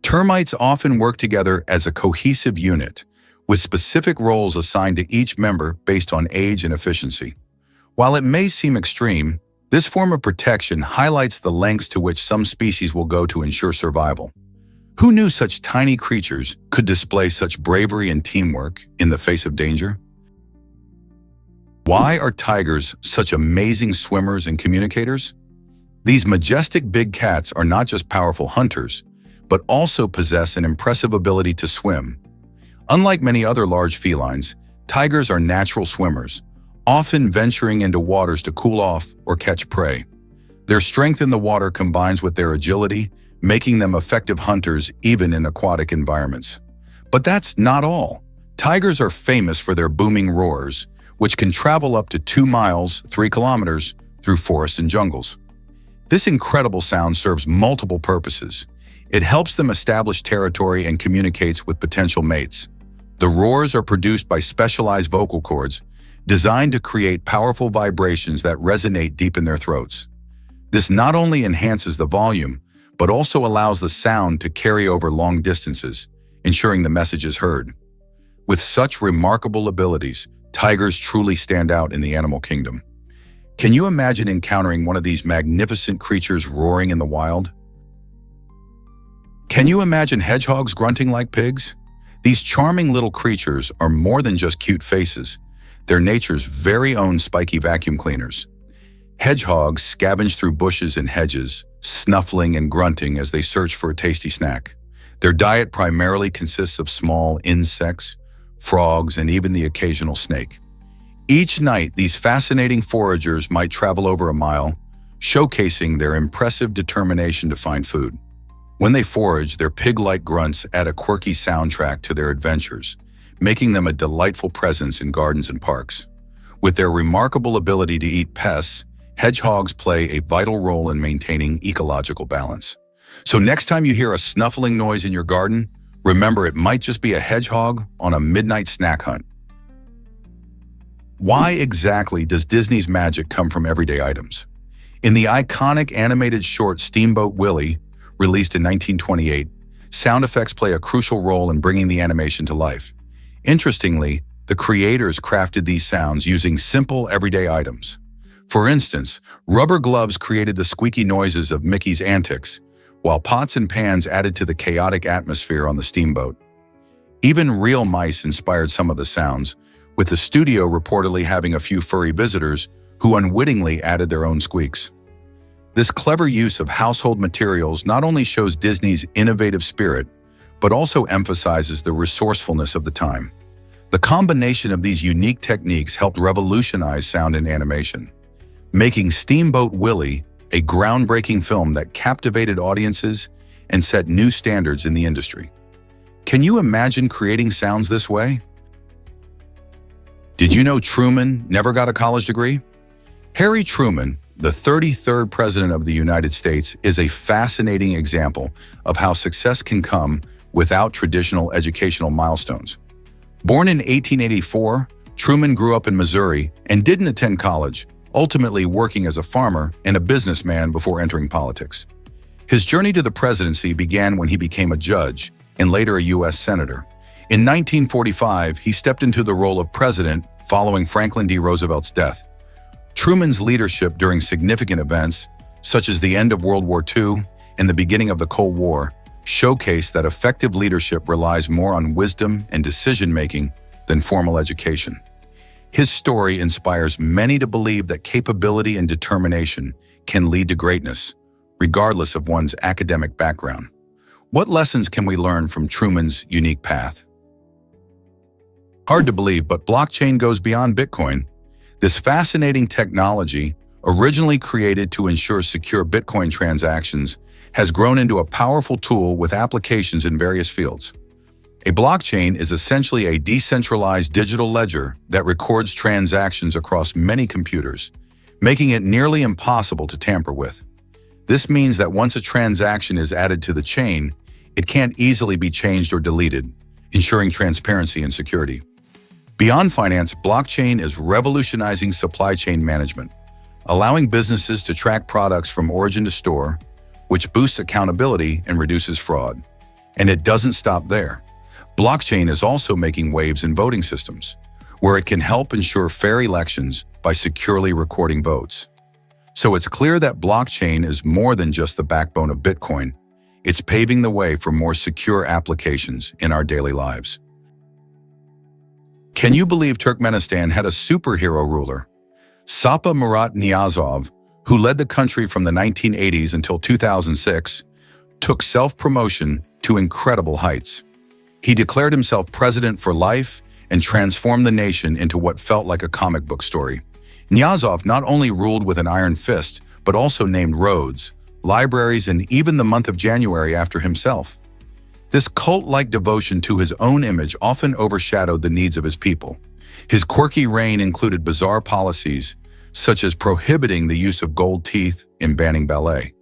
Termites often work together as a cohesive unit, with specific roles assigned to each member based on age and efficiency. While it may seem extreme, this form of protection highlights the lengths to which some species will go to ensure survival. Who knew such tiny creatures could display such bravery and teamwork in the face of danger? Why are tigers such amazing swimmers and communicators? These majestic big cats are not just powerful hunters, but also possess an impressive ability to swim. Unlike many other large felines, tigers are natural swimmers, often venturing into waters to cool off or catch prey. Their strength in the water combines with their agility, making them effective hunters even in aquatic environments. But that's not all. Tigers are famous for their booming roars, which can travel up to 2 miles, 3 kilometers, through forests and jungles. This incredible sound serves multiple purposes. It helps them establish territory and communicates with potential mates. The roars are produced by specialized vocal cords, designed to create powerful vibrations that resonate deep in their throats. This not only enhances the volume, but also allows the sound to carry over long distances, ensuring the message is heard. With such remarkable abilities, tigers truly stand out in the animal kingdom. Can you imagine encountering one of these magnificent creatures roaring in the wild? Can you imagine hedgehogs grunting like pigs? These charming little creatures are more than just cute faces. They're nature's very own spiky vacuum cleaners. Hedgehogs scavenge through bushes and hedges, snuffling and grunting as they search for a tasty snack. Their diet primarily consists of small insects, frogs, and even the occasional snake. Each night, these fascinating foragers might travel over a mile, showcasing their impressive determination to find food. When they forage, their pig-like grunts add a quirky soundtrack to their adventures, making them a delightful presence in gardens and parks. With their remarkable ability to eat pests, hedgehogs play a vital role in maintaining ecological balance. So next time you hear a snuffling noise in your garden, remember it might just be a hedgehog on a midnight snack hunt. Why exactly does Disney's magic come from everyday items? In the iconic animated short Steamboat Willie, released in 1928, sound effects play a crucial role in bringing the animation to life. Interestingly, the creators crafted these sounds using simple everyday items. For instance, rubber gloves created the squeaky noises of Mickey's antics, while pots and pans added to the chaotic atmosphere on the steamboat. Even real mice inspired some of the sounds, with the studio reportedly having a few furry visitors who unwittingly added their own squeaks. This clever use of household materials not only shows Disney's innovative spirit, but also emphasizes the resourcefulness of the time. The combination of these unique techniques helped revolutionize sound and animation, making Steamboat Willie a groundbreaking film that captivated audiences and set new standards in the industry. Can you imagine creating sounds this way? Did you know Truman never got a college degree? Harry Truman, the 33rd President of the United States, is a fascinating example of how success can come without traditional educational milestones. Born in 1884, Truman grew up in Missouri and didn't attend college, ultimately working as a farmer and a businessman before entering politics. His journey to the presidency began when he became a judge and later a U.S. Senator. In 1945, he stepped into the role of president following Franklin D. Roosevelt's death. Truman's leadership during significant events, such as the end of World War II and the beginning of the Cold War, showcased that effective leadership relies more on wisdom and decision-making than formal education. His story inspires many to believe that capability and determination can lead to greatness, regardless of one's academic background. What lessons can we learn from Truman's unique path? Hard to believe, but blockchain goes beyond Bitcoin. This fascinating technology, originally created to ensure secure Bitcoin transactions, has grown into a powerful tool with applications in various fields. A blockchain is essentially a decentralized digital ledger that records transactions across many computers, making it nearly impossible to tamper with. This means that once a transaction is added to the chain, it can't easily be changed or deleted, ensuring transparency and security. Beyond finance, blockchain is revolutionizing supply chain management, allowing businesses to track products from origin to store, which boosts accountability and reduces fraud. And it doesn't stop there. Blockchain is also making waves in voting systems, where it can help ensure fair elections by securely recording votes. So it's clear that blockchain is more than just the backbone of Bitcoin. It's paving the way for more secure applications in our daily lives. Can you believe Turkmenistan had a superhero ruler? Sapa Murat Niyazov, who led the country from the 1980s until 2006, took self-promotion to incredible heights. He declared himself president for life and transformed the nation into what felt like a comic book story. Niyazov not only ruled with an iron fist, but also named roads, libraries, and even the month of January after himself. This cult-like devotion to his own image often overshadowed the needs of his people. His quirky reign included bizarre policies, such as prohibiting the use of gold teeth and banning ballet.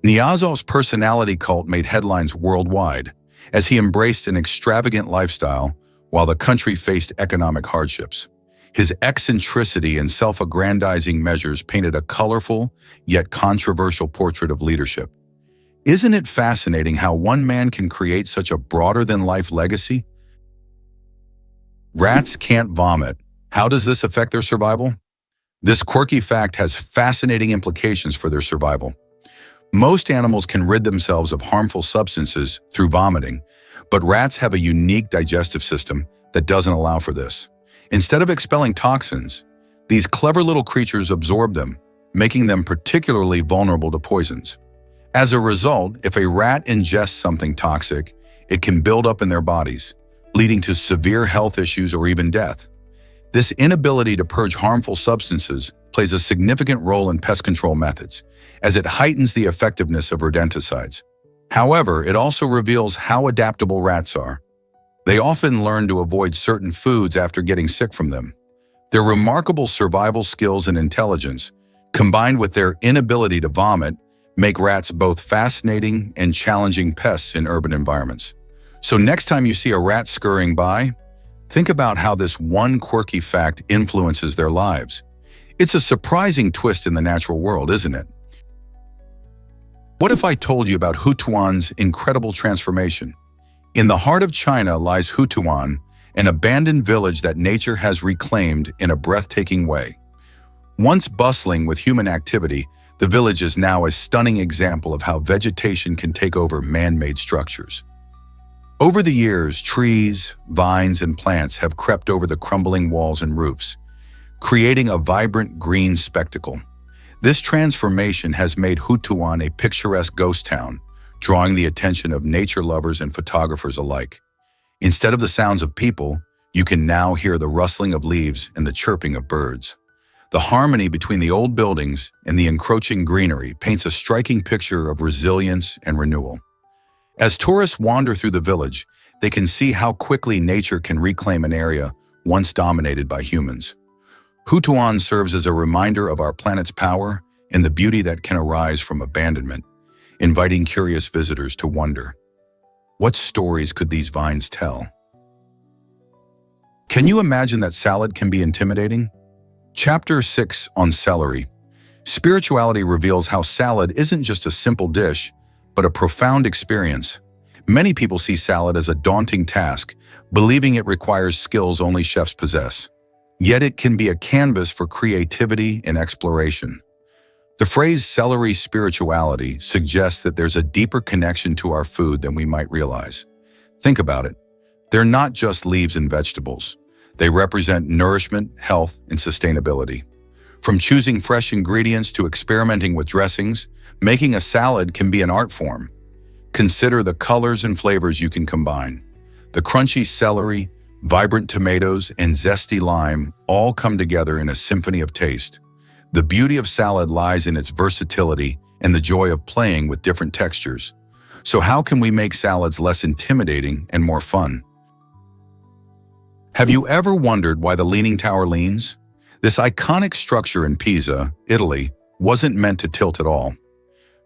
Niyazov's personality cult made headlines worldwide, as he embraced an extravagant lifestyle while the country faced economic hardships. His eccentricity and self-aggrandizing measures painted a colorful, yet controversial portrait of leadership. Isn't it fascinating how one man can create such a broader-than-life legacy? Rats can't vomit. How does this affect their survival? This quirky fact has fascinating implications for their survival. Most animals can rid themselves of harmful substances through vomiting, but rats have a unique digestive system that doesn't allow for this. Instead of expelling toxins, these clever little creatures absorb them, making them particularly vulnerable to poisons. As a result, if a rat ingests something toxic, it can build up in their bodies, leading to severe health issues or even death. This inability to purge harmful substances plays a significant role in pest control methods, as it heightens the effectiveness of rodenticides. However, it also reveals how adaptable rats are. They often learn to avoid certain foods after getting sick from them. Their remarkable survival skills and intelligence, combined with their inability to vomit, make rats both fascinating and challenging pests in urban environments. So next time you see a rat scurrying by, think about how this one quirky fact influences their lives. It's a surprising twist in the natural world, isn't it? What if I told you about Hutuan's incredible transformation? In the heart of China lies Hutuan, an abandoned village that nature has reclaimed in a breathtaking way. Once bustling with human activity, the village is now a stunning example of how vegetation can take over man-made structures. Over the years, trees, vines, and plants have crept over the crumbling walls and roofs, creating a vibrant green spectacle. This transformation has made Hutuan a picturesque ghost town, drawing the attention of nature lovers and photographers alike. Instead of the sounds of people, you can now hear the rustling of leaves and the chirping of birds. The harmony between the old buildings and the encroaching greenery paints a striking picture of resilience and renewal. As tourists wander through the village, they can see how quickly nature can reclaim an area once dominated by humans. Hutuan serves as a reminder of our planet's power and the beauty that can arise from abandonment, inviting curious visitors to wonder, what stories could these vines tell? Can you imagine that salad can be intimidating? Chapter 6 on celery. Spirituality reveals how salad isn't just a simple dish, but a profound experience. Many people see salad as a daunting task, believing it requires skills only chefs possess. Yet it can be a canvas for creativity and exploration. The phrase celery spirituality suggests that there's a deeper connection to our food than we might realize. Think about it. They're not just leaves and vegetables. They represent nourishment, health, and sustainability. From choosing fresh ingredients to experimenting with dressings, making a salad can be an art form. Consider the colors and flavors you can combine. The crunchy celery, vibrant tomatoes, and zesty lime all come together in a symphony of taste. The beauty of salad lies in its versatility and the joy of playing with different textures. So how can we make salads less intimidating and more fun? Have you ever wondered why the Leaning Tower leans? This iconic structure in Pisa, Italy, wasn't meant to tilt at all.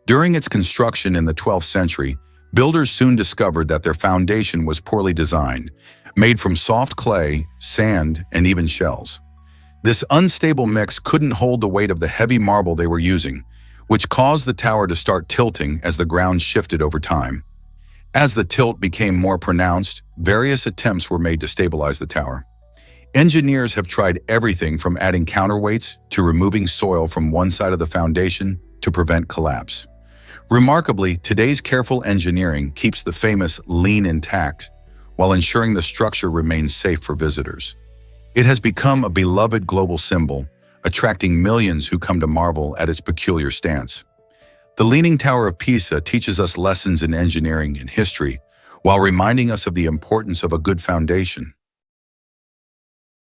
During its construction in the 12th century, builders soon discovered that their foundation was poorly designed, made from soft clay, sand, and even shells. This unstable mix couldn't hold the weight of the heavy marble they were using, which caused the tower to start tilting as the ground shifted over time. As the tilt became more pronounced, various attempts were made to stabilize the tower. Engineers have tried everything from adding counterweights to removing soil from one side of the foundation to prevent collapse. Remarkably, today's careful engineering keeps the famous lean intact while ensuring the structure remains safe for visitors. It has become a beloved global symbol, attracting millions who come to marvel at its peculiar stance. The Leaning Tower of Pisa teaches us lessons in engineering and history while reminding us of the importance of a good foundation.